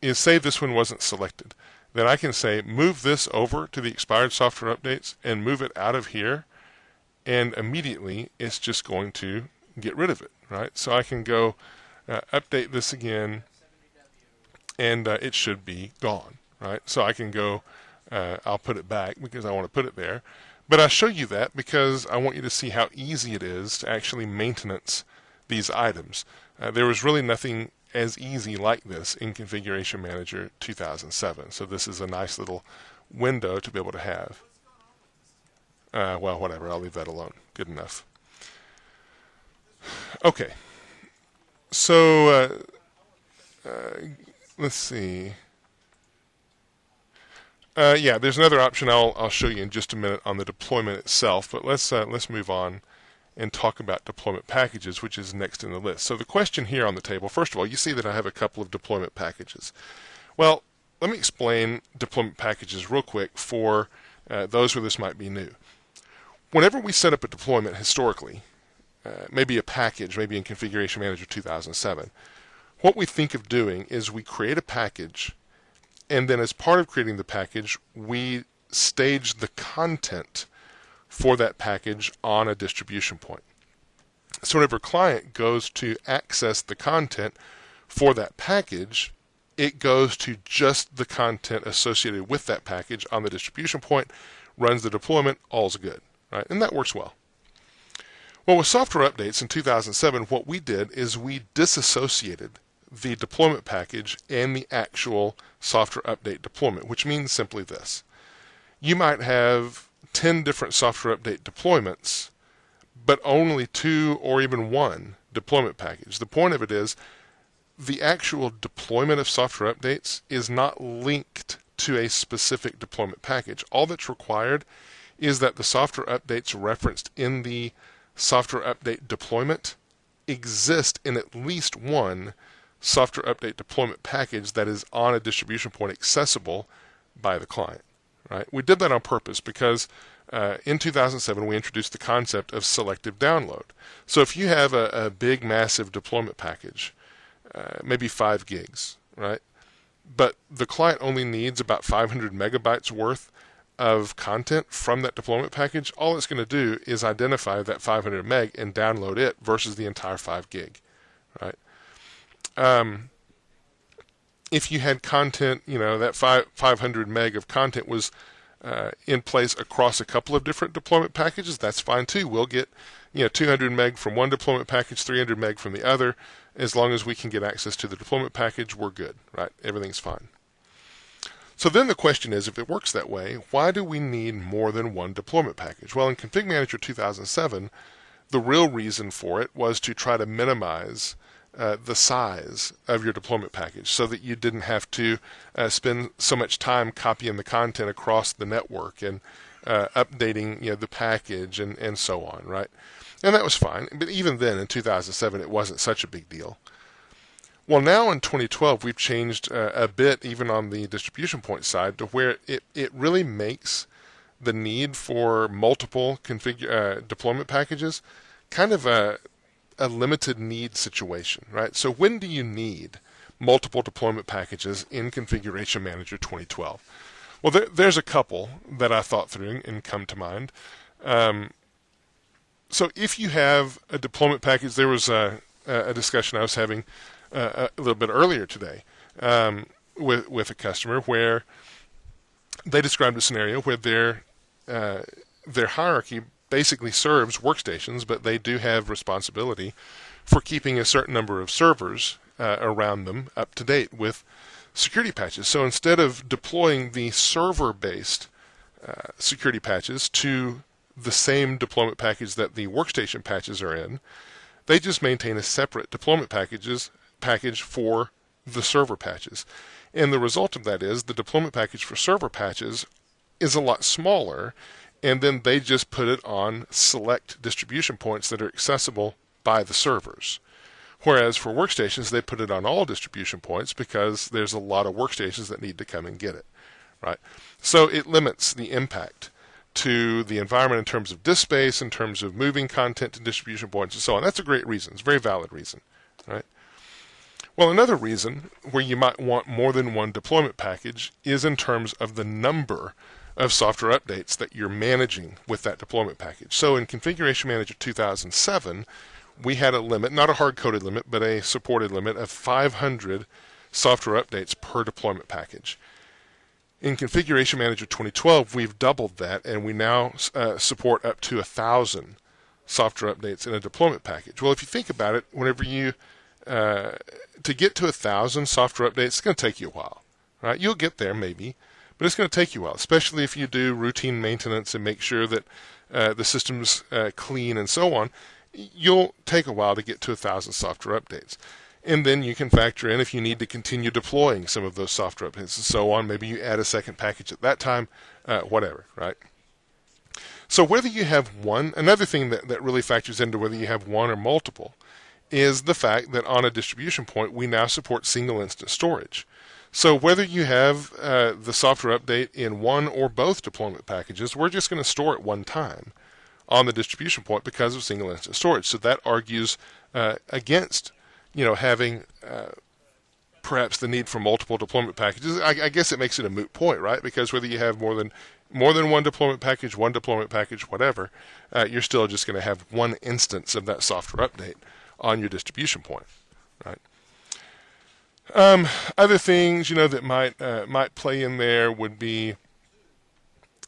is say this one wasn't selected. then I can say move this over to the expired software updates and move it out of here, and immediately it's just going to get rid of it, right? So I can go update this again, and it should be gone, right? So I can go, I'll put it back because I want to put it there. But I show you that because I want you to see how easy it is to actually maintenance these items. There was really nothing as easy like this in Configuration Manager 2007. So this is a nice little window to be able to have. Well, whatever, I'll leave that alone. Good enough. Okay. So let's see. Yeah, there's another option I'll show you in just a minute on the deployment itself, but let's move on and talk about deployment packages, which is next in the list. So the question here on the table, first of all, you see that I have a couple of deployment packages. Well, let me explain deployment packages real quick for those where this might be new. Whenever we set up a deployment historically, maybe a package, maybe in Configuration Manager 2007, what we think of doing is we create a package, and then as part of creating the package, we stage the content for that package on a distribution point. So whenever a client goes to access the content for that package, it goes to just the content associated with that package on the distribution point, runs the deployment, all's good, right? And that works well. Well, with software updates in 2007, what we did is we disassociated the deployment package and the actual software update deployment, which means simply this. You might have 10 different software update deployments, but only 2 or even 1 deployment package. The point of it is the actual deployment of software updates is not linked to a specific deployment package. All that's required is that the software updates referenced in the software update deployment exist in at least one software update deployment package that is on a distribution point accessible by the client. Right? We did that on purpose because in 2007 we introduced the concept of selective download. So if you have a big, massive deployment package, maybe 5 gigs, right? But the client only needs about 500 megabytes worth of content from that deployment package, all it's going to do is identify that 500 meg and download it versus the entire 5 gig, right? If you had content, that 500 meg of content was in place across a couple of different deployment packages, that's fine too. We'll get 200 meg from one deployment package, 300 meg from the other. As long as we can get access to the deployment package, we're good, right? Everything's fine. So then the question is, if it works that way, why do we need more than one deployment package? Well, in Config Manager 2007, the real reason for it was to try to minimize the size of your deployment package so that you didn't have to spend so much time copying the content across the network and updating the package and so on, right? And that was fine. But even then, in 2007, it wasn't such a big deal. Well, now in 2012, we've changed a bit, even on the distribution point side, to where it really makes the need for multiple deployment packages kind of a limited need situation, right? So when do you need multiple deployment packages in Configuration Manager 2012? Well, there's a couple that I thought through and come to mind. So if you have a deployment package, there was a discussion I was having a little bit earlier today with a customer where they described a scenario where their hierarchy basically serves workstations, but they do have responsibility for keeping a certain number of servers around them up to date with security patches. So instead of deploying the server-based security patches to the same deployment package that the workstation patches are in, they just maintain a separate deployment package for the server patches. And the result of that is the deployment package for server patches is a lot smaller, and then they just put it on select distribution points that are accessible by the servers. Whereas for workstations, they put it on all distribution points because there's a lot of workstations that need to come and get it, right? So it limits the impact to the environment in terms of disk space, in terms of moving content to distribution points, and so on. That's a great reason. It's a very valid reason, right? Well, another reason where you might want more than one deployment package is in terms of the number of software updates that you're managing with that deployment package. So in Configuration Manager 2007, we had a limit, not a hard-coded limit, but a supported limit of 500 software updates per deployment package. In Configuration Manager 2012, we've doubled that, and we now support up to 1,000 software updates in a deployment package. Well, if you think about it, whenever you to get to 1,000 software updates, it's going to take you a while, right? You'll get there maybe, but it's going to take you a while, especially if you do routine maintenance and make sure that the system's clean and so on. You'll take a while to get to 1,000 software updates. And then you can factor in if you need to continue deploying some of those software updates and so on. Maybe you add a second package at that time, whatever, right? So whether you have one, another thing that really factors into whether you have one or multiple is the fact that on a distribution point, we now support single instance storage. So whether you have the software update in one or both deployment packages, we're just going to store it one time on the distribution point because of single instance storage. So that argues against having perhaps the need for multiple deployment packages. I guess it makes it a moot point, right? Because whether you have more than one deployment package, whatever, you're still just going to have one instance of that software update on your distribution point, right? Other things that might play in there would be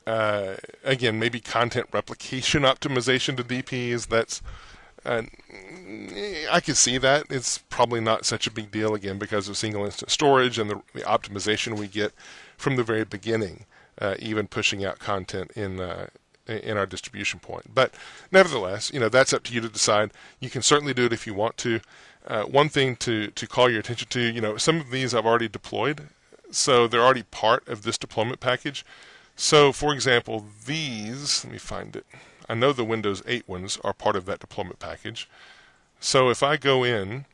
again, maybe content replication optimization to DPs. That's I can see that. It's probably not such a big deal, again, because of single instance storage and the optimization we get from the very beginning, even pushing out content in our distribution point. But nevertheless, that's up to you to decide. You can certainly do it if you want to. One thing to call your attention to, some of these I've already deployed, so they're already part of this deployment package. So, for example, these, let me find it. I know the Windows 8 ones are part of that deployment package. So if I go in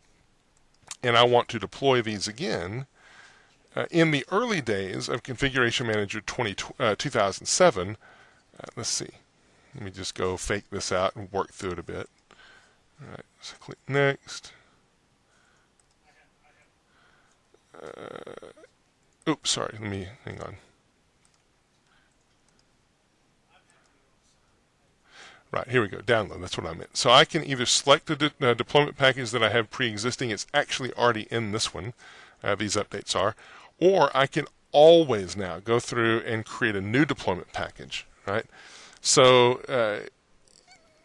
and I want to deploy these again, in the early days of Configuration Manager 2007, let's see. Let me just go fake this out and work through it a bit. All right, so click Next. Oops, sorry, hang on. Right, here we go, download, that's what I meant. So I can either select the deployment package that I have pre-existing, it's actually already in this one, these updates are, or I can always now go through and create a new deployment package, right? So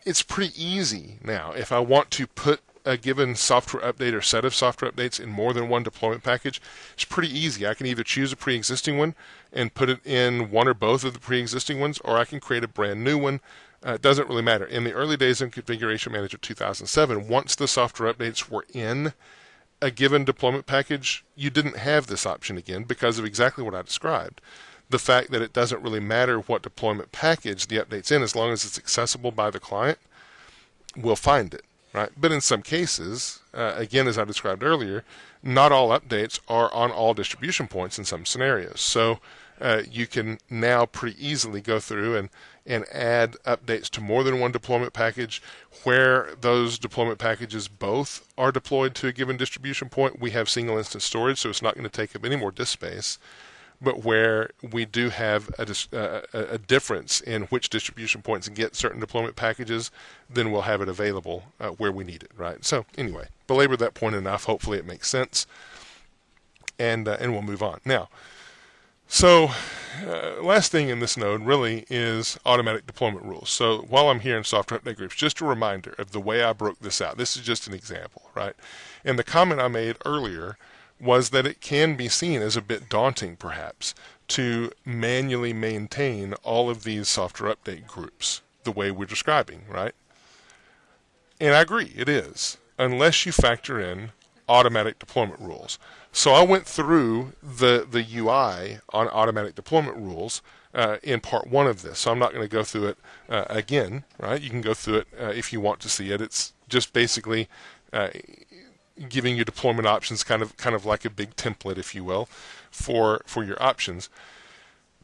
it's pretty easy now. If I want to put a given software update or set of software updates in more than one deployment package, it's pretty easy. I can either choose a pre-existing one and put it in one or both of the pre-existing ones, or I can create a brand new one. It doesn't really matter. In the early days in Configuration Manager 2007, once the software updates were in a given deployment package, you didn't have this option again because of exactly what I described. The fact that it doesn't really matter what deployment package the update's in, as long as it's accessible by the client, we'll find it, right? But in some cases, again, as I described earlier, not all updates are on all distribution points in some scenarios. So you can now pretty easily go through and add updates to more than one deployment package. Where those deployment packages both are deployed to a given distribution point, we have single instance storage, so it's not going to take up any more disk space. But where we do have a difference in which distribution points get certain deployment packages, then we'll have it available where we need it, right? So anyway, belabored that point enough. Hopefully it makes sense, and we'll move on. Now, so last thing in this node really is automatic deployment rules. So while I'm here in software update groups, just a reminder of the way I broke this out. This is just an example, right? And the comment I made earlier was that it can be seen as a bit daunting, perhaps, to manually maintain all of these software update groups the way we're describing, right? And I agree, it is, unless you factor in automatic deployment rules. So I went through the UI on automatic deployment rules in part one of this. So I'm not going to go through it again, right? You can go through it if you want to see it. It's just basically giving you deployment options, kind of like a big template, if you will, for your options.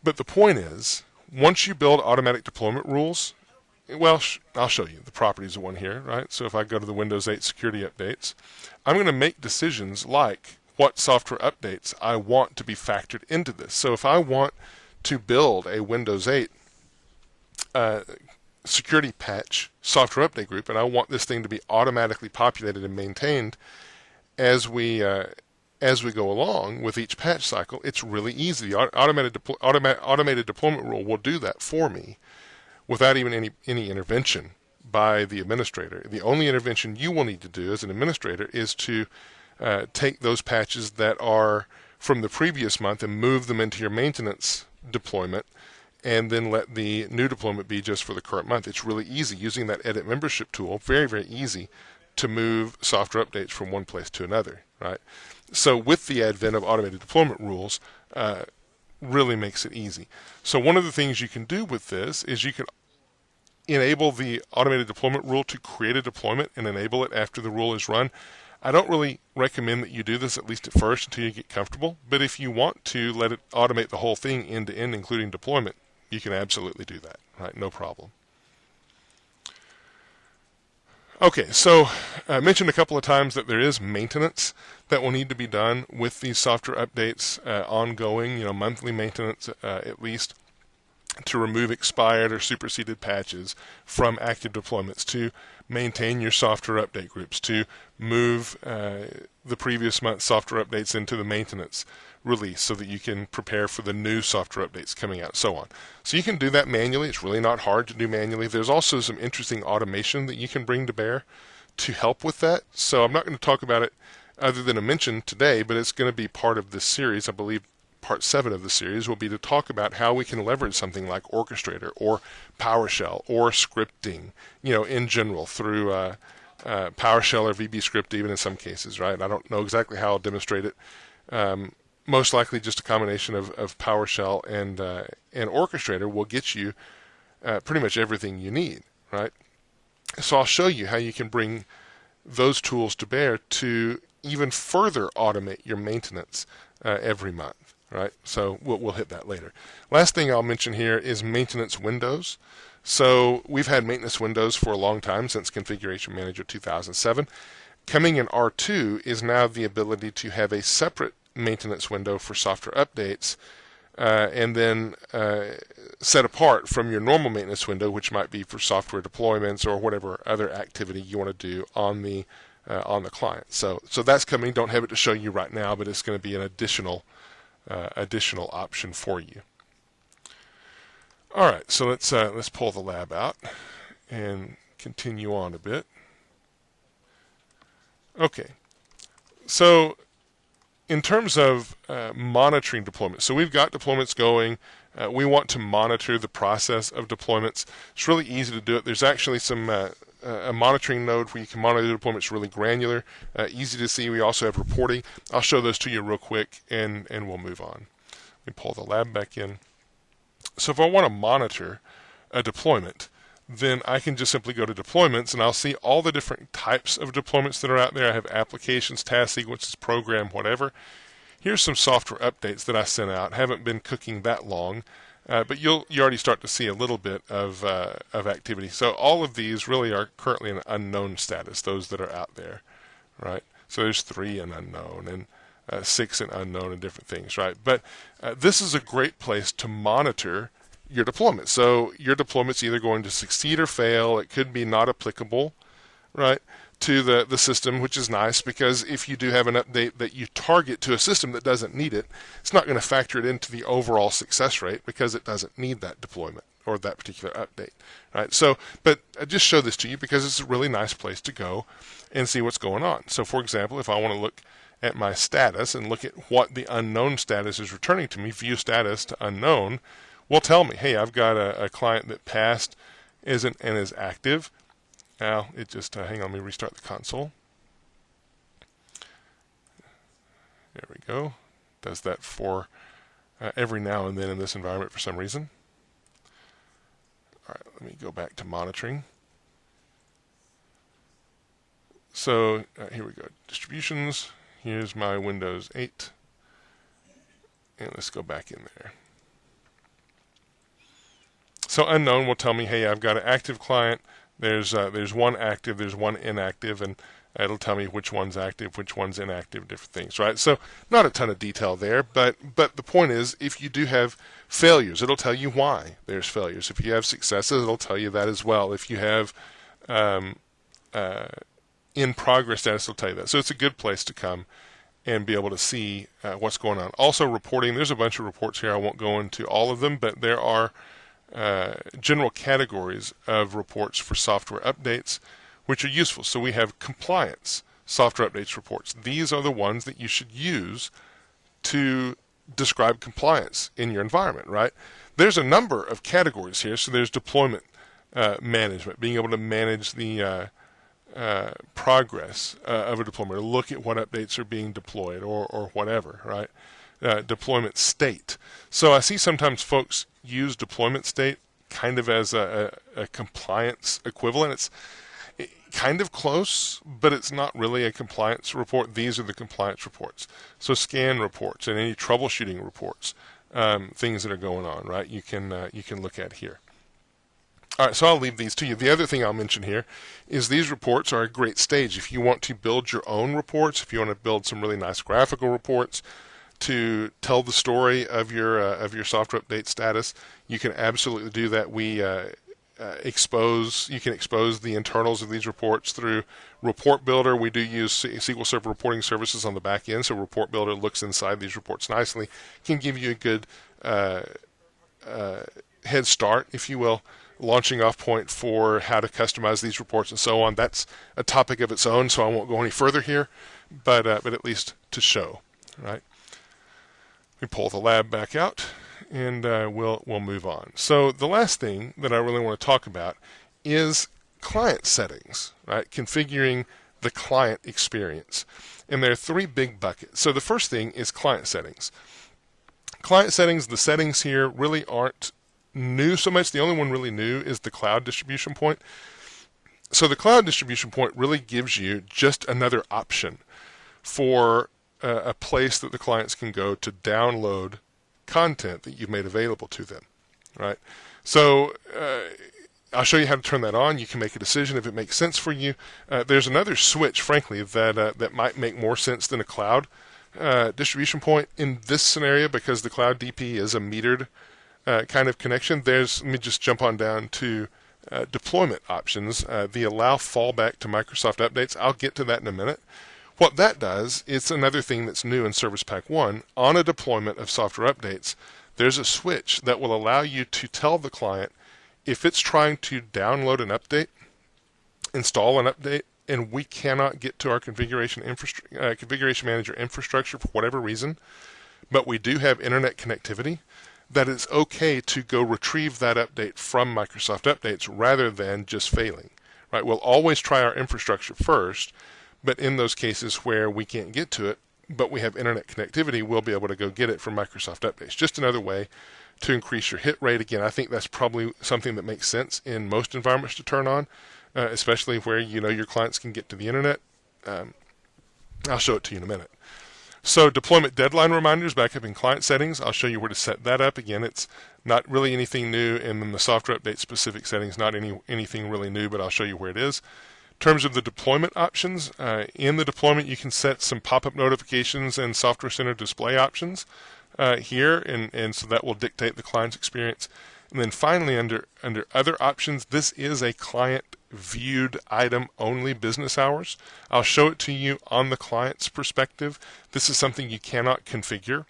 But the point is, once you build automatic deployment rules, well, I'll show you. The properties are one here, right? So if I go to the Windows 8 security updates, I'm going to make decisions like what software updates I want to be factored into this. So if I want to build a Windows 8 security patch software update group, and I want this thing to be automatically populated and maintained as we go along with each patch cycle, it's really easy. The automated deployment rule will do that for me without even any intervention by the administrator. The only intervention you will need to do as an administrator is to take those patches that are from the previous month and move them into your maintenance deployment, and then let the new deployment be just for the current month. It's really easy using that edit membership tool. Very, very easy to move software updates from one place to another, right? So with the advent of automated deployment rules, really makes it easy. So one of the things you can do with this is you can enable the automated deployment rule to create a deployment and enable it after the rule is run. I don't really recommend that you do this, at least at first, until you get comfortable. But if you want to let it automate the whole thing end to end, including deployment, you can absolutely do that, right? No problem. Okay, so I mentioned a couple of times that there is maintenance that will need to be done with these software updates, ongoing, monthly maintenance at least, to remove expired or superseded patches from active deployments, to maintain your software update groups, to move the previous month's software updates into the maintenance release so that you can prepare for the new software updates coming out, so on. So you can do that manually. It's really not hard to do manually. There's also some interesting automation that you can bring to bear to help with that. So I'm not going to talk about it other than a mention today, but it's going to be part of this series. I believe part 7 of the series will be to talk about how we can leverage something like Orchestrator or PowerShell or scripting, in general through PowerShell or VBScript even in some cases, right? I don't know exactly how I'll demonstrate it. Most likely just a combination of PowerShell and Orchestrator will get you pretty much everything you need, right? So I'll show you how you can bring those tools to bear to even further automate your maintenance every month, right? So we'll hit that later. Last thing I'll mention here is maintenance windows. So we've had maintenance windows for a long time, since Configuration Manager 2007. Coming in R2 is now the ability to have a separate maintenance window for software updates, and then set apart from your normal maintenance window, which might be for software deployments or whatever other activity you want to do on the client. So that's coming. Don't have it to show you right now, but it's going to be an additional option for you. All right, so let's pull the lab out and continue on a bit. Okay, so in terms of monitoring deployments, so we've got deployments going. We want to monitor the process of deployments. It's really easy to do it. There's actually some a monitoring node where you can monitor the deployments really granular, easy to see. We also have reporting. I'll show those to you real quick, and we'll move on. Let me pull the lab back in. So if I want to monitor a deployment, then I can just simply go to deployments, and I'll see all the different types of deployments that are out there. I have applications, task sequences, program, whatever. Here's some software updates that I sent out. Haven't been cooking that long, but you already start to see a little bit of activity. So all of these really are currently in unknown status, those that are out there, right? So there's 3 in unknown and 6 in unknown and different things, right? But this is a great place to monitor your deployment. So your deployment's either going to succeed or fail. It could be not applicable, right, to the system, which is nice, because if you do have an update that you target to a system that doesn't need it, it's not going to factor it into the overall success rate because it doesn't need that deployment or that particular update, right? So, but I just show this to you because it's a really nice place to go and see what's going on. So, for example, if I want to look at my status and look at what the unknown status is returning to me, view status to unknown, will tell me, hey, I've got a client that passed and is active. Now, it just, hang on, let me restart the console. There we go. Does that for every now and then in this environment for some reason. All right, let me go back to monitoring. So here we go, distributions. Here's my Windows 8. And let's go back in there. So unknown will tell me, hey, I've got an active client. There's 1 active, there's 1 inactive, and It'll tell me which one's active, which one's inactive, different things, right? So not a ton of detail there, but the point is, if you do have failures, it'll tell you why there's failures. If you have successes, it'll tell you that as well. If you have in progress status, it'll tell you that. So it's a good place to come and be able to see what's going on. Also reporting, there's a bunch of reports here. I won't go into all of them, but there are general categories of reports for software updates which are useful. So we have compliance software updates reports. These are the ones that you should use to describe compliance in your environment, right? There's a number of categories here. So there's deployment management, being able to manage the progress of a deployment, or look at what updates are being deployed, or whatever, right? Deployment state. So I see sometimes folks use deployment state kind of as a compliance equivalent. It's kind of close, but it's not really a compliance report. These are the compliance reports. So scan reports and any troubleshooting reports, things that are going on, right? You can look at here. All right, so I'll leave these to you. The other thing I'll mention here is these reports are a great stage. If you want to build your own reports, if you want to build some really nice graphical reports to tell the story of your software update status, you can absolutely do that. We you can expose the internals of these reports through Report Builder. We do use SQL Server reporting services on the back end, so Report Builder looks inside these reports nicely. Can give you a good head start, if you will, launching off point for how to customize these reports and so on. That's a topic of its own, so I won't go any further here, but at least to show, right? We pull the lab back out, and we'll move on. So the last thing that I really want to talk about is client settings, right? Configuring the client experience. And there are three big buckets. So the first thing is client settings. Client settings, the settings here really aren't new so much. The only one really new is the cloud distribution point. So the cloud distribution point really gives you just another option for a place that the clients can go to download content that you've made available to them, right? So I'll show you how to turn that on. You can make a decision if it makes sense for you. There's another switch, frankly, that might make more sense than a cloud distribution point in this scenario, because the cloud DP is a metered kind of connection. Let me just jump on down to deployment options, the allow fallback to Microsoft updates. I'll get to that in a minute. What that does, it's another thing that's new in Service Pack 1. On a deployment of software updates, there's a switch that will allow you to tell the client if it's trying to download an update, install an update, and we cannot get to our configuration manager infrastructure for whatever reason, but we do have internet connectivity, that it's okay to go retrieve that update from Microsoft Updates rather than just failing, right? We'll always try our infrastructure first, but in those cases where we can't get to it, but we have internet connectivity, we'll be able to go get it from Microsoft Updates. Just another way to increase your hit rate. Again, I think that's probably something that makes sense in most environments to turn on, especially where your clients can get to the internet. I'll show it to you in a minute. So deployment deadline reminders back up in client settings. I'll show you where to set that up. Again, it's not really anything new, and then the software update specific settings, not anything really new, but I'll show you where it is. In terms of the deployment options, in the deployment you can set some pop-up notifications and software center display options here, and so that will dictate the client's experience. And then finally, under other options, this is a client viewed item only business hours. I'll show it to you on the client's perspective. This is something you cannot configure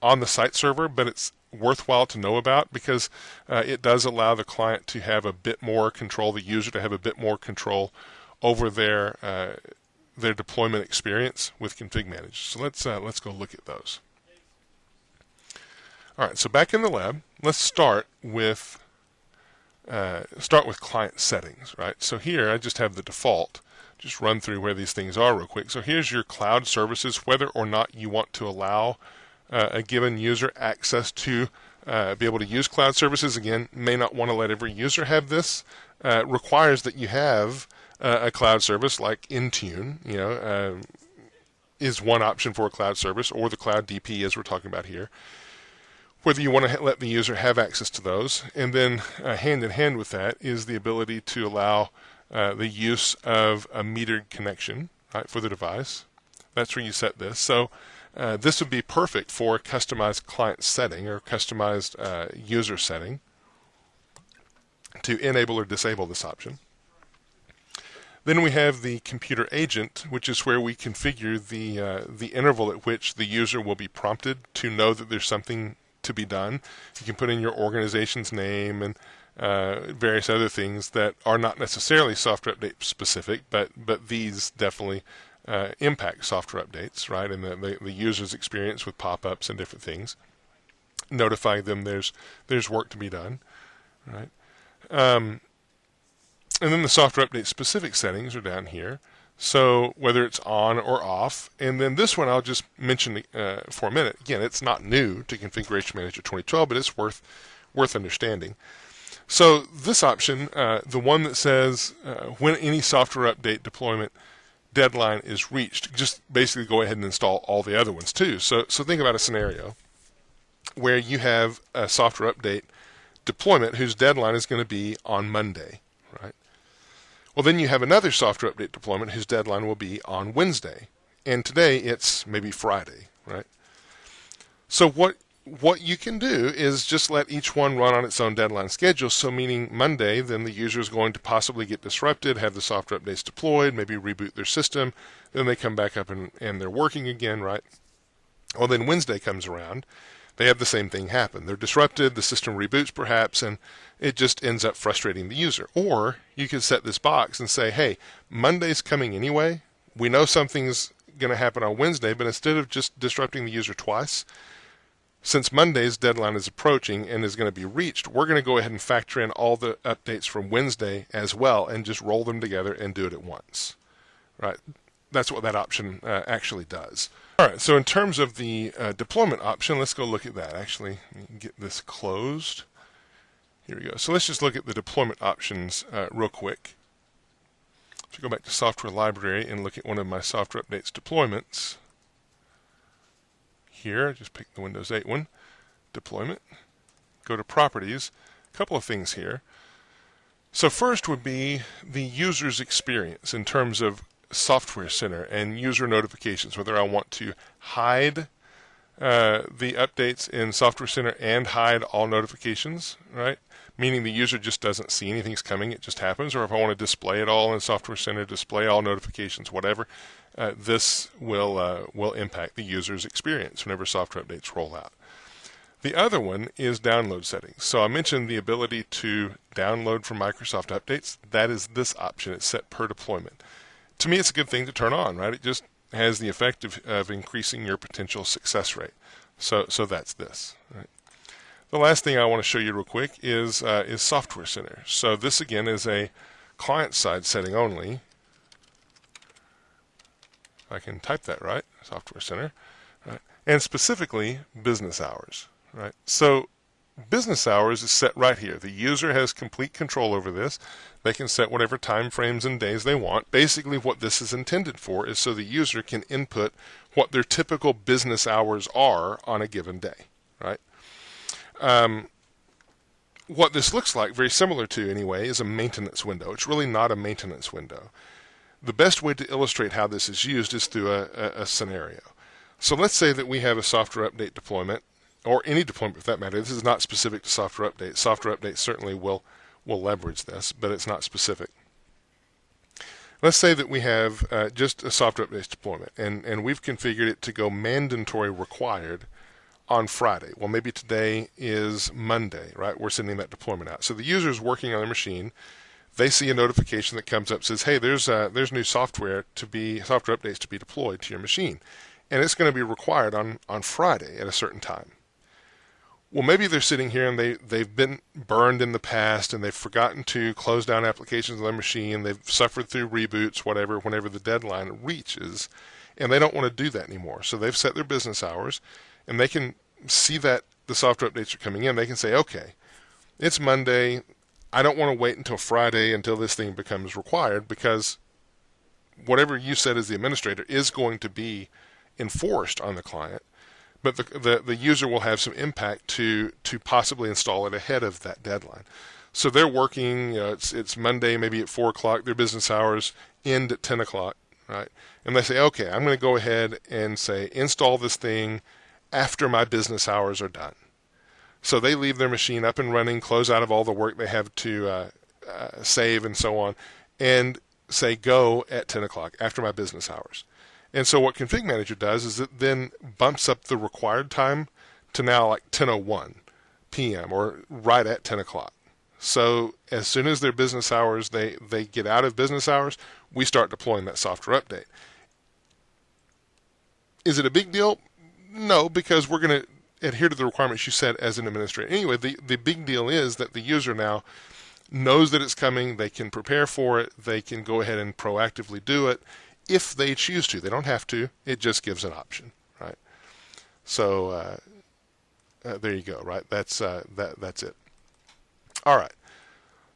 on the site server, but it's worthwhile to know about because it does allow the client to have a bit more control, the user to have a bit more control over their deployment experience with ConfigMgr. So let's go look at those. All right, so back in the lab, let's start with client settings, right? So here I just have the default. Just run through where these things are real quick. So here's your cloud services, whether or not you want to allow a given user access to be able to use cloud services. Again, may not want to let every user have this. Requires that you have a cloud service like Intune, is one option for a cloud service, or the cloud DP as we're talking about here. Whether you want to let the user have access to those. And then hand in hand with that is the ability to allow the use of a metered connection, right, for the device. That's where you set this. So this would be perfect for a customized client setting or customized user setting to enable or disable this option. Then we have the computer agent, which is where we configure the interval at which the user will be prompted to know that there's something to be done. You can put in your organization's name and various other things that are not necessarily software update specific, but these definitely impact software updates, right? And the user's experience with pop-ups and different things. Notify them there's work to be done, right? And then the software update specific settings are down here. So whether it's on or off, and then this one I'll just mention for a minute. Again, it's not new to Configuration Manager 2012, but it's worth understanding. So this option, the one that says when any software update deployment deadline is reached, just basically go ahead and install all the other ones too. So think about a scenario where you have a software update deployment whose deadline is going to be on Monday, right? Well, then you have another software update deployment whose deadline will be on Wednesday, and today it's maybe Friday, right? So what you can do is just let each one run on its own deadline schedule. So meaning Monday, then the user is going to possibly get disrupted, have the software updates deployed, maybe reboot their system, then they come back up and they're working again, right? Well, then Wednesday comes around, they have the same thing happen. They're disrupted, the system reboots perhaps, and it just ends up frustrating the user. Or you could set this box and say, hey, Monday's coming anyway. We know something's going to happen on Wednesday, but instead of just disrupting the user twice, since Monday's deadline is approaching and is going to be reached, we're going to go ahead and factor in all the updates from Wednesday as well and just roll them together and do it at once. Right? That's what that option actually does. All right, so in terms of the deployment option, let's go look at that. Actually, get this closed. Here we go. So let's just look at the deployment options real quick. So go back to Software Library and look at one of my software updates deployments. Here, just pick the Windows 8 one, deployment, go to properties, a couple of things here. So first would be the user's experience in terms of Software Center and user notifications, whether I want to hide the updates in Software Center and hide all notifications, right? Meaning the user just doesn't see anything's coming, it just happens. Or if I want to display it all in Software Center, display all notifications, whatever, this will impact the user's experience whenever software updates roll out. The other one is download settings. So I mentioned the ability to download from Microsoft Updates. That is this option. It's set per deployment. To me, it's a good thing to turn on, right? It just has the effect of increasing your potential success rate. So that's this, right? The last thing I want to show you real quick is Software Center. So this again is a client-side setting only. If I can type that right, Software Center, right? And specifically business hours, right? So business hours is set right here. The user has complete control over this. They can set whatever time frames and days they want. Basically what this is intended for is so the user can input what their typical business hours are on a given day, right? What this looks like, very similar to anyway, is a maintenance window. It's really not a maintenance window. The best way to illustrate how this is used is through a scenario. So let's say that we have a software update deployment, or any deployment for that matter. This is not specific to software updates. Software updates certainly will leverage this, but it's not specific. Let's say that we have just a software updates deployment, and we've configured it to go mandatory required on Friday. Well, maybe today is Monday, right? We're sending that deployment out. So the user is working on their machine. They see a notification that comes up, says, hey, there's new software updates to be deployed to your machine. And it's going to be required on Friday at a certain time. Well, maybe they're sitting here and they've been burned in the past and they've forgotten to close down applications on their machine. They've suffered through reboots, whatever, whenever the deadline reaches, and they don't want to do that anymore. So they've set their business hours, and they can see that the software updates are coming in. They can say, okay, it's Monday. I don't want to wait until Friday until this thing becomes required, because whatever you said as the administrator is going to be enforced on the client. But the user will have some impact to possibly install it ahead of that deadline. So they're working, it's Monday, maybe at 4 o'clock, their business hours end at 10 o'clock, right? And they say, okay, I'm going to go ahead and say, install this thing after my business hours are done. So they leave their machine up and running, close out of all the work they have to save and so on, and say go at 10 o'clock after my business hours. And so what ConfigMgr does is it then bumps up the required time to now like 10:01 p.m. or right at 10 o'clock. So as soon as their business hours, they get out of business hours, we start deploying that software update. Is it a big deal? No, because we're going to adhere to the requirements you set as an administrator. Anyway, the big deal is that the user now knows that it's coming, they can prepare for it, they can go ahead and proactively do it if they choose to. They don't have to, it just gives an option, right? So there you go, right? That's it. All right.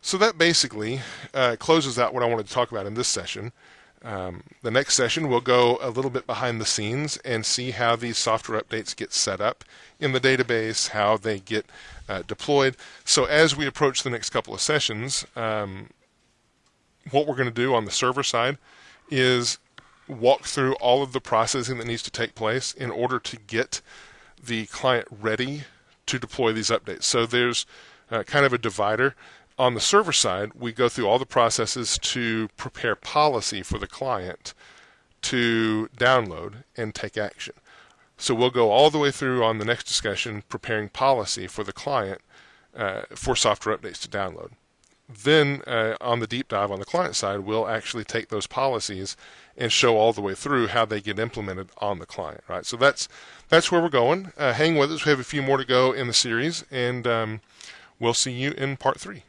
So that basically closes out what I wanted to talk about in this session. The next session, we'll go a little bit behind the scenes and see how these software updates get set up in the database, how they get deployed. So as we approach the next couple of sessions, what we're going to do on the server side is walk through all of the processing that needs to take place in order to get the client ready to deploy these updates. So there's kind of a divider. On the server side, we go through all the processes to prepare policy for the client to download and take action. So we'll go all the way through on the next discussion preparing policy for the client for software updates to download. Then on the deep dive on the client side, we'll actually take those policies and show all the way through how they get implemented on the client. Right. So that's where we're going. Hang with us. We have a few more to go in the series, and we'll see you in part 3.